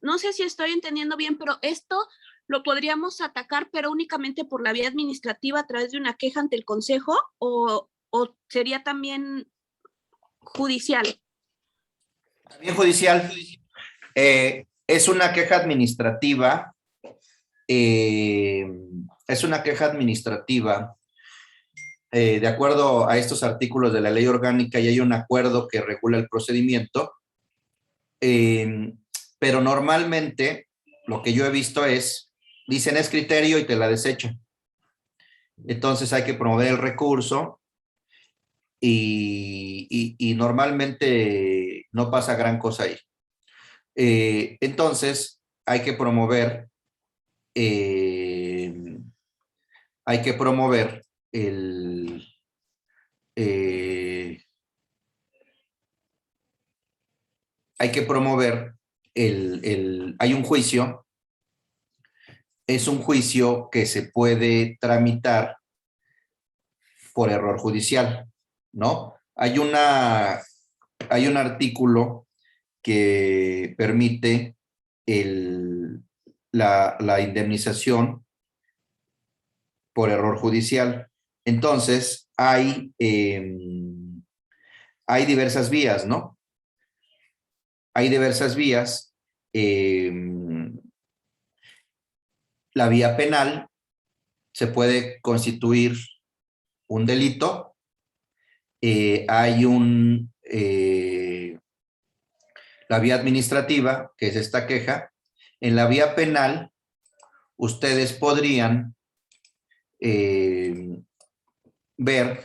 Speaker 7: No sé si estoy entendiendo bien, pero esto lo podríamos atacar, pero únicamente por la vía administrativa a través de una queja ante el Consejo, o sería también judicial.
Speaker 1: También judicial. Es una queja administrativa. Es una queja administrativa. De acuerdo a estos artículos de la ley orgánica, y hay un acuerdo que regula el procedimiento, pero normalmente lo que yo he visto es, dicen es criterio y te la desechan. Entonces hay que promover el recurso y normalmente no pasa gran cosa ahí. Entonces hay que promover hay un juicio, es un juicio que se puede tramitar por error judicial, ¿no? Hay un artículo que permite la indemnización por error judicial. Entonces, hay diversas vías, ¿no? Hay diversas vías. La vía penal se puede constituir un delito. Hay la vía administrativa, que es esta queja. En la vía penal, ustedes podrían ver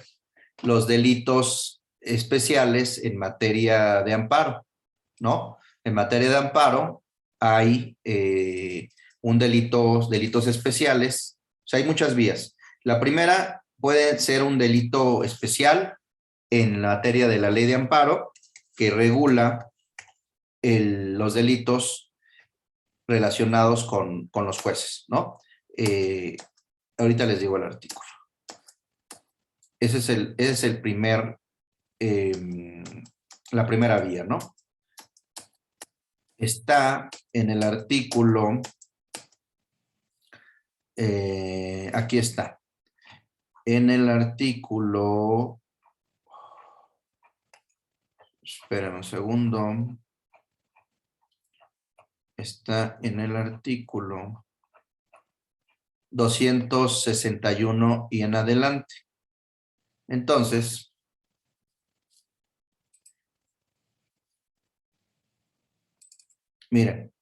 Speaker 1: los delitos especiales en materia de amparo, ¿no? En materia de amparo hay delitos especiales, o sea, hay muchas vías. La primera puede ser un delito especial en materia de la ley de amparo, que regula los delitos relacionados con los jueces, ¿no? Ahorita les digo el artículo. Ese es el primer, la primera vía, ¿no? Está en el artículo, aquí está, en el artículo, esperen un segundo, está en el artículo 261 y en adelante. Entonces, miren.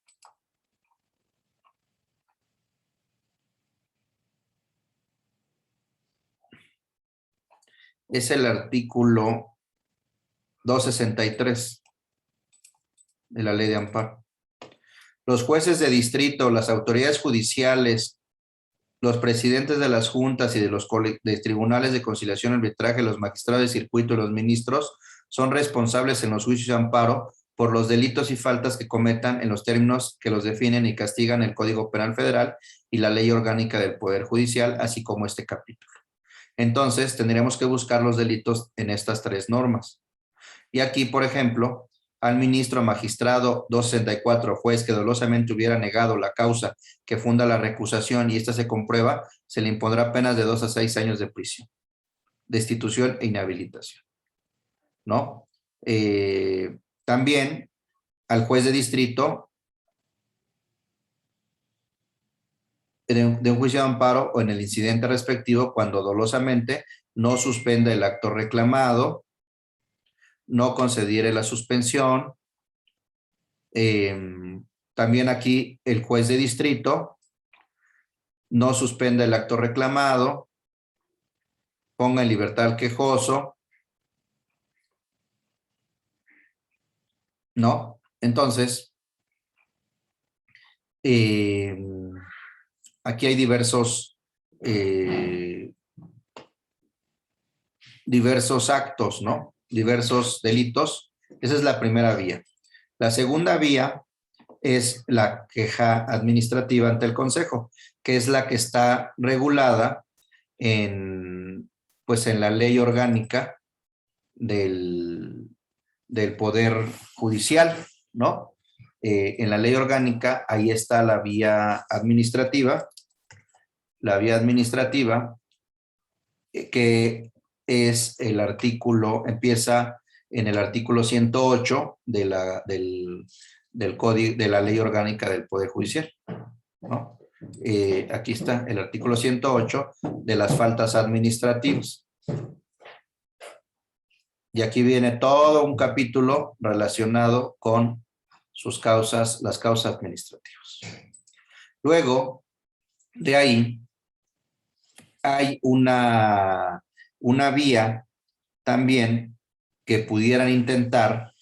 Speaker 1: Es el artículo 263 de la ley de amparo. Los jueces de distrito, las autoridades judiciales, los presidentes de las juntas y de los tribunales de conciliación y arbitraje, los magistrados de circuito y los ministros son responsables en los juicios de amparo por los delitos y faltas que cometan en los términos que los definen y castigan el Código Penal Federal y la Ley Orgánica del Poder Judicial, así como este capítulo. Entonces, tendríamos que buscar los delitos en estas tres normas. Y aquí, por ejemplo, al ministro magistrado 264, juez que dolosamente hubiera negado la causa que funda la recusación y esta se comprueba, se le impondrá penas de 2 a 6 años de prisión, destitución e inhabilitación, ¿no? También al juez de distrito de un juicio de amparo o en el incidente respectivo cuando dolosamente no suspenda el acto reclamado, no concediere la suspensión. También aquí el juez de distrito no suspenda el acto reclamado, ponga en libertad al quejoso, ¿no? Entonces, aquí hay diversos actos, ¿no? Diversos delitos. Esa es la primera vía. La segunda vía es la queja administrativa ante el Consejo, que es la que está regulada pues en la ley orgánica del Poder Judicial, ¿no? En la ley orgánica, ahí está la vía administrativa. La vía administrativa, que es el artículo, empieza en el artículo 108 del Código de la Ley Orgánica del Poder Judicial, ¿no? Aquí está el artículo 108 de las faltas administrativas. Y aquí viene todo un capítulo relacionado con sus causas, las causas administrativas. Luego, de ahí, hay una vía también que pudieran intentar,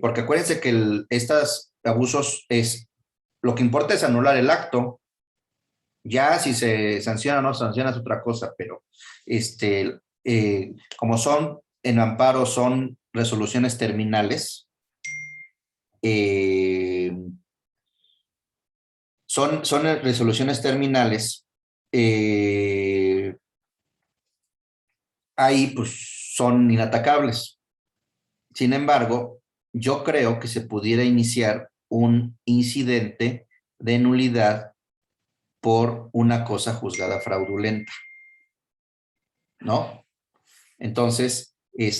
Speaker 1: porque acuérdense que estos abusos lo que importa es anular el acto. Ya si se sanciona o no sanciona es otra cosa, pero como son en amparo, son resoluciones terminales, son resoluciones terminales, ahí pues son inatacables. Sin embargo, yo creo que se pudiera iniciar un incidente de nulidad por una cosa juzgada fraudulenta, ¿no? Entonces, eso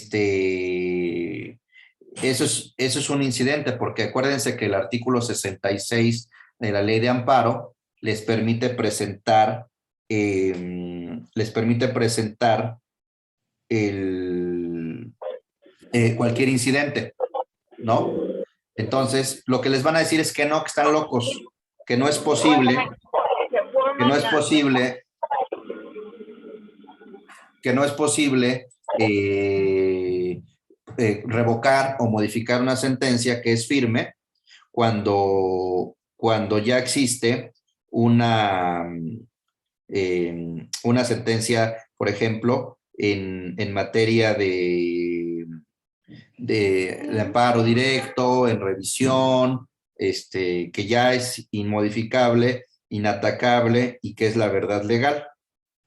Speaker 1: es un incidente, porque acuérdense que el artículo 66 de la Ley de Amparo les permite presentar cualquier incidente, ¿no? Entonces, lo que les van a decir es que no, que están locos, que no es posible, revocar o modificar una sentencia que es firme cuando ya existe una sentencia, por ejemplo, en materia de amparo directo, en revisión, que ya es inmodificable, inatacable y que es la verdad legal,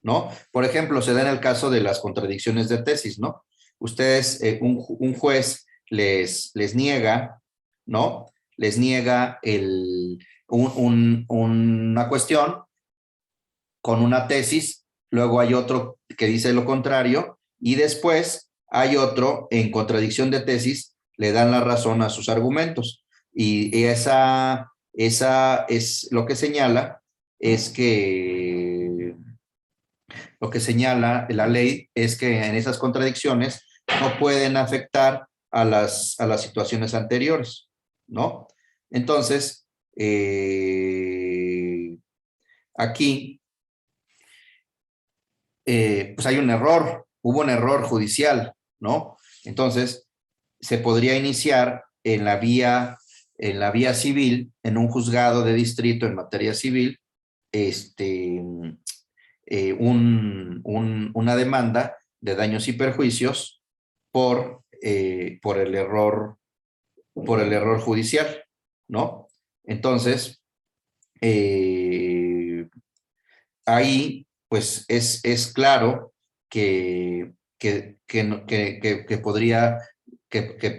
Speaker 1: ¿no? Por ejemplo, se da en el caso de las contradicciones de tesis, ¿no? Ustedes, un juez les niega, ¿no? Les niega una cuestión con una tesis, luego hay otro que dice lo contrario, y después hay otro en contradicción de tesis, le dan la razón a sus argumentos. Y esa es lo que señala, lo que señala la ley es que en esas contradicciones no pueden afectar a las situaciones anteriores, ¿no? Entonces, aquí, pues hay un error, hubo un error judicial, ¿no? Entonces, se podría iniciar en la vía civil, en un juzgado de distrito en materia civil, una demanda de daños y perjuicios por el error judicial, ¿no? Entonces, ahí pues es claro que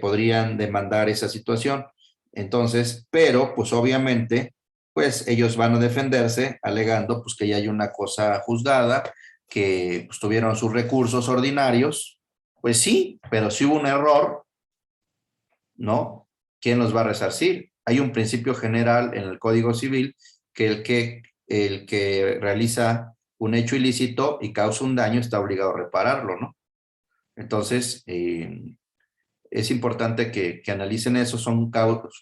Speaker 1: podrían demandar esa situación. Entonces, pero pues obviamente pues ellos van a defenderse alegando pues que ya hay una cosa juzgada, que pues tuvieron sus recursos ordinarios. Pues sí, pero si hubo un error, ¿no? ¿Quién los va a resarcir? Hay un principio general en el Código Civil que el que realiza un hecho ilícito y causa un daño está obligado a repararlo, ¿no? Entonces, es importante que analicen eso.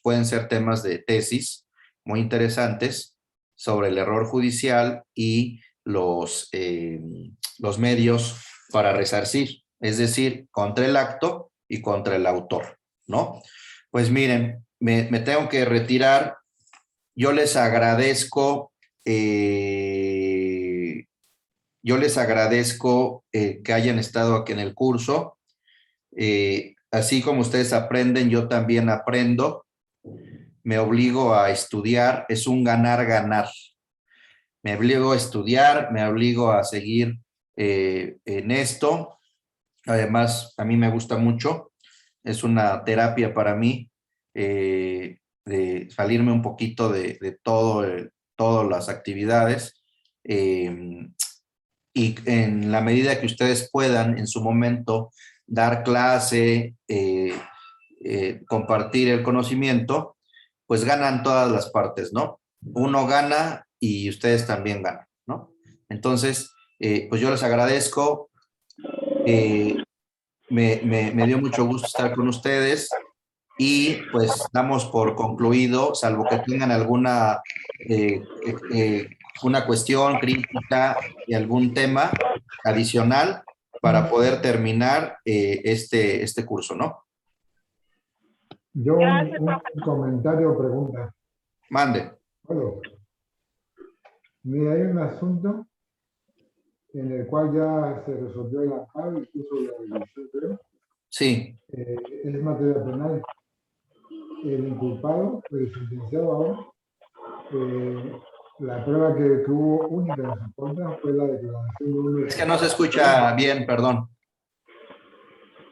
Speaker 1: Pueden ser temas de tesis muy interesantes sobre el error judicial y los medios para resarcir, es decir, contra el acto y contra el autor, ¿no? Pues miren, me tengo que retirar. Yo les agradezco que hayan estado aquí en el curso. Así como ustedes aprenden, yo también aprendo. Me obligo a estudiar, es un ganar-ganar. Me obligo a estudiar, me obligo a seguir en esto. Además, a mí me gusta mucho. Es una terapia para mí de salirme un poquito de todas las actividades. Y en la medida que ustedes puedan en su momento dar clase, compartir el conocimiento, pues ganan todas las partes, ¿no? Uno gana y ustedes también ganan, ¿no? Entonces, pues yo les agradezco. Me dio mucho gusto estar con ustedes y pues damos por concluido, salvo que tengan alguna una cuestión crítica y algún tema adicional para poder terminar este curso, ¿no?
Speaker 5: Yo un comentario o pregunta.
Speaker 1: Mande.
Speaker 5: Bueno, mira, hay un asunto en el cual ya se resolvió el amparo, incluso la revisión, creo.
Speaker 1: Sí.
Speaker 5: Es materia penal. El inculpado, el sentenciado ahora, la prueba que hubo única en su contra fue la declaración de uno.
Speaker 1: Es que no se escucha bien, perdón.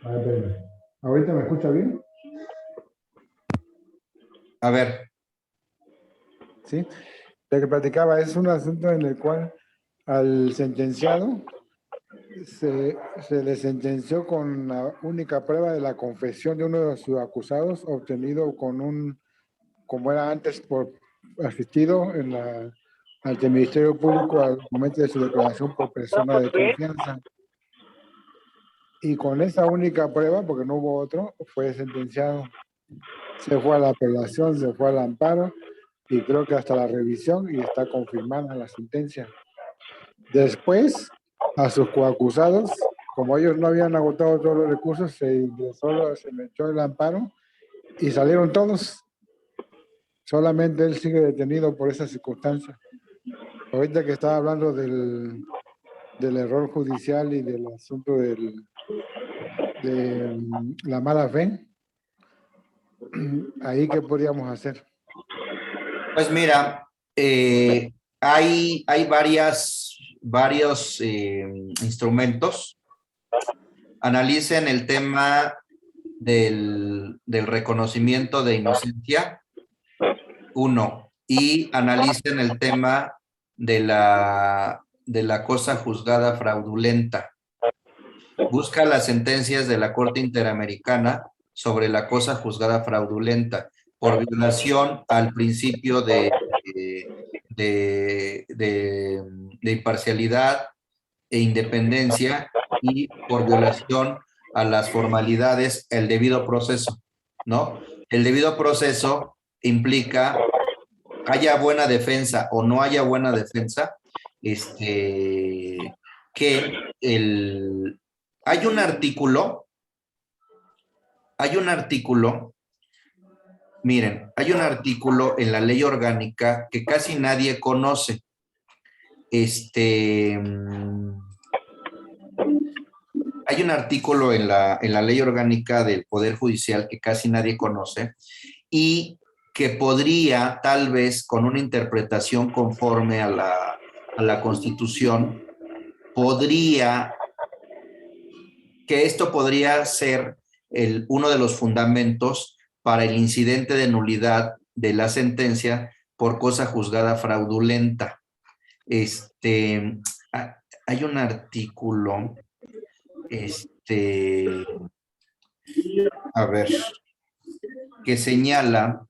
Speaker 5: A ver, espérame. ¿Ahorita me escucha bien?
Speaker 1: A ver.
Speaker 5: Sí. Lo que platicaba es un asunto en el cual al sentenciado se le sentenció con la única prueba de la confesión de uno de sus acusados obtenido con un, como era antes, por asistido ante el Ministerio Público al momento de su declaración por persona de confianza. Y con esa única prueba, porque no hubo otro, fue sentenciado. Se fue a la apelación, se fue al amparo y creo que hasta la revisión y está confirmada la sentencia. Después, a sus coacusados, como ellos no habían agotado todos los recursos, se metió el amparo y salieron todos. Solamente él sigue detenido por esa circunstancia. Ahorita que estaba hablando del error judicial y del asunto de la mala fe, ¿ahí qué podríamos hacer?
Speaker 1: Pues mira, hay varios instrumentos. Analicen el tema del reconocimiento de inocencia, uno, y analicen el tema de la cosa juzgada fraudulenta. Busca las sentencias de la Corte Interamericana sobre la cosa juzgada fraudulenta por violación al principio de imparcialidad e independencia y por violación a las formalidades, el debido proceso, ¿no? El debido proceso implica, haya buena defensa o no haya buena defensa, que hay un artículo, miren, hay un artículo en la ley orgánica que casi nadie conoce. Hay un artículo en la ley orgánica del Poder Judicial que casi nadie conoce y que podría, tal vez, con una interpretación conforme a la Constitución, que esto podría ser uno de los fundamentos para el incidente de nulidad de la sentencia por cosa juzgada fraudulenta. Hay un artículo, a ver, que señala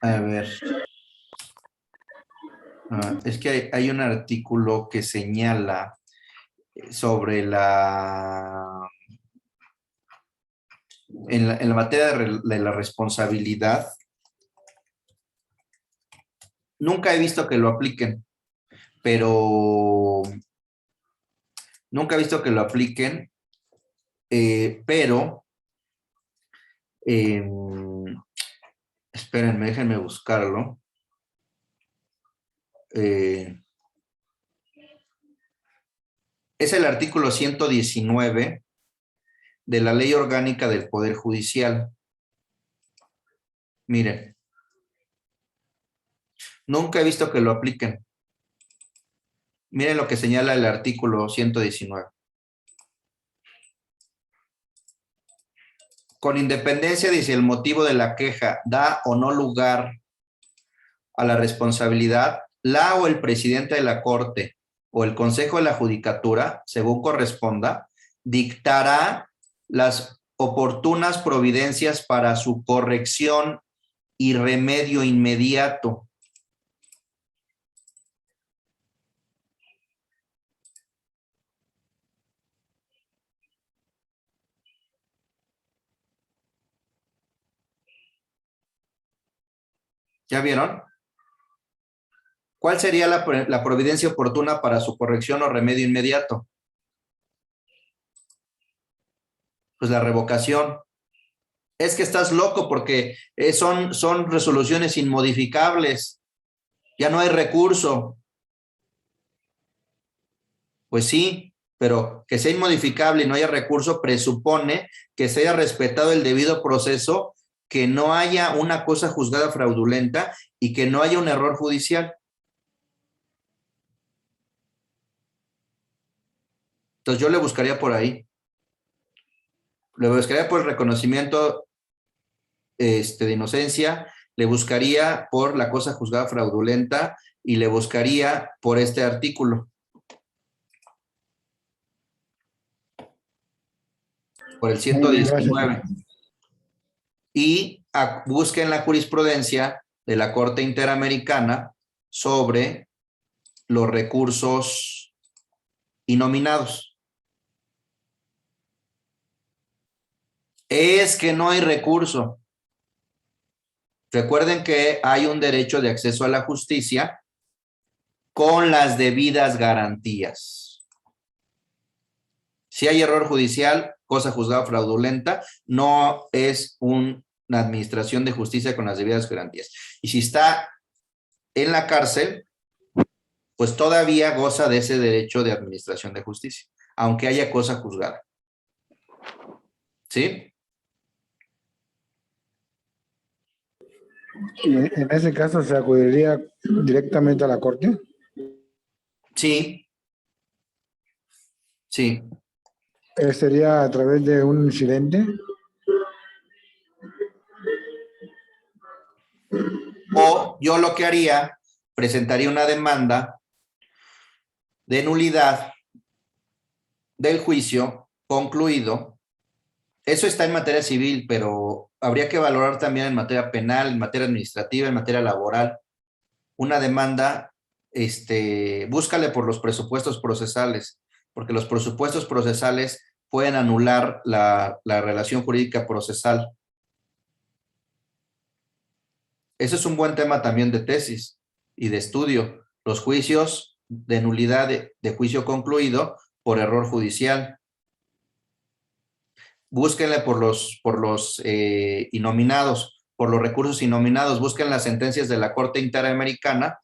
Speaker 1: a ver, es que hay un artículo que señala sobre en la materia de la responsabilidad. Nunca he visto que lo apliquen, pero espérenme, déjenme buscarlo. Es el artículo 119 de la Ley Orgánica del Poder Judicial. Miren, nunca he visto que lo apliquen. Miren lo que señala el artículo 119. Con independencia de si el motivo de la queja da o no lugar a la responsabilidad, la o el presidente de la Corte o el Consejo de la Judicatura, según corresponda, dictará las oportunas providencias para su corrección y remedio inmediato. ¿Ya vieron? ¿Cuál sería la providencia oportuna para su corrección o remedio inmediato? Pues la revocación. Es que estás loco porque son resoluciones inmodificables. Ya no hay recurso. Pues sí, pero que sea inmodificable y no haya recurso presupone que se haya respetado el debido proceso, que no haya una cosa juzgada fraudulenta y que no haya un error judicial. Entonces yo le buscaría por ahí. Le buscaría por el reconocimiento de inocencia, le buscaría por la cosa juzgada fraudulenta y le buscaría por este artículo. Por el 119. Y busquen la jurisprudencia de la Corte Interamericana sobre los recursos innominados. Es que no hay recurso. Recuerden que hay un derecho de acceso a la justicia con las debidas garantías. Si hay error judicial, cosa juzgada fraudulenta, no es una administración de justicia con las debidas garantías. Y si está en la cárcel, pues todavía goza de ese derecho de administración de justicia, aunque haya cosa juzgada. ¿Sí?
Speaker 5: ¿Y en ese caso se acudiría directamente a la Corte?
Speaker 1: Sí. Sí.
Speaker 5: ¿Sería a través de un incidente?
Speaker 1: O yo lo que haría, presentaría una demanda de nulidad del juicio concluido. Eso está en materia civil, pero habría que valorar también en materia penal, en materia administrativa, en materia laboral. Una demanda, búscale por los presupuestos procesales, porque los presupuestos procesales pueden anular la relación jurídica procesal. Ese es un buen tema también de tesis y de estudio. Los juicios de nulidad de juicio concluido por error judicial. Búsquenle por los innominados, por los recursos innominados. Busquen las sentencias de la Corte Interamericana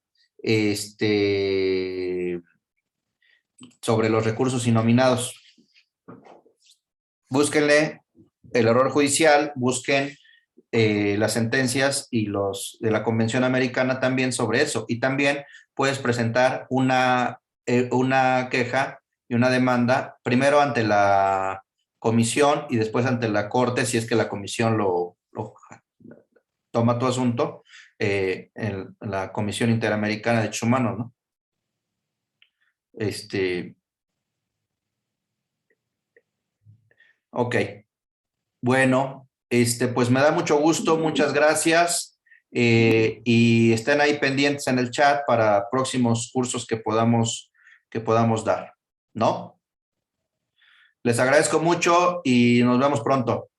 Speaker 1: sobre los recursos innominados. Búsquenle el error judicial, busquen las sentencias y los de la Convención Americana también sobre eso. Y también puedes presentar una queja y una demanda, primero ante la comisión y después ante la Corte, si es que la comisión lo toma tu asunto, en la Comisión Interamericana de Derechos Humanos, ¿no? Ok. Bueno, pues me da mucho gusto, muchas gracias. Y estén ahí pendientes en el chat para próximos cursos que podamos dar, ¿no? Les agradezco mucho y nos vemos pronto.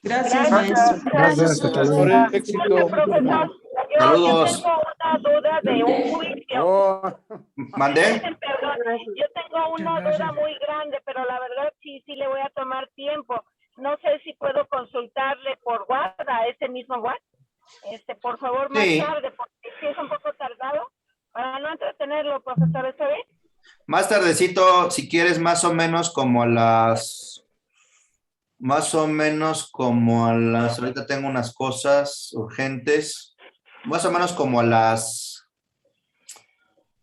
Speaker 4: Gracias, maestro.
Speaker 5: Gracias, hasta luego.
Speaker 3: Por éxito.
Speaker 2: Profesor,
Speaker 1: Saludos.
Speaker 2: Yo tengo una duda de un juicio.
Speaker 3: Oh,
Speaker 1: ¿Mandé?
Speaker 2: Perdón, yo tengo una duda muy grande, pero la verdad sí le voy a tomar tiempo. No sé si puedo consultarle por WhatsApp, a ese mismo WhatsApp. Por favor, más tarde, porque sí es un poco tardado. Para no entretenerlo, profesor, ¿está bien?
Speaker 1: Más tardecito, si quieres, más o menos como a las, ahorita tengo unas cosas urgentes, más o menos como a las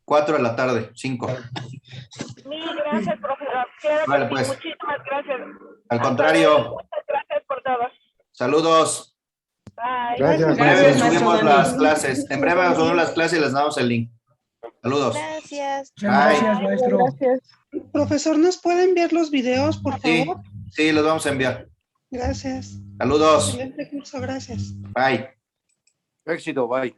Speaker 1: 4 de la tarde, 5.
Speaker 2: Mil gracias, profesor. Claro,
Speaker 1: Vale,
Speaker 2: sí,
Speaker 1: pues.
Speaker 2: muchísimas gracias.
Speaker 1: Al contrario.
Speaker 2: Muchas gracias por todo.
Speaker 1: Saludos.
Speaker 2: Bye.
Speaker 5: Gracias.
Speaker 1: En breve
Speaker 4: Gracias, maestro
Speaker 1: subimos
Speaker 4: Dani.
Speaker 1: las clases. En breve subimos las clases y les damos el link. Saludos.
Speaker 8: Gracias.
Speaker 1: Bye.
Speaker 6: Gracias, maestro.
Speaker 8: Profesor, ¿nos puede enviar los videos, por
Speaker 1: Sí,
Speaker 8: favor?
Speaker 1: sí, los vamos a enviar.
Speaker 8: Gracias.
Speaker 1: Saludos.
Speaker 8: Excelente curso, gracias.
Speaker 1: Bye.
Speaker 3: éxito, bye.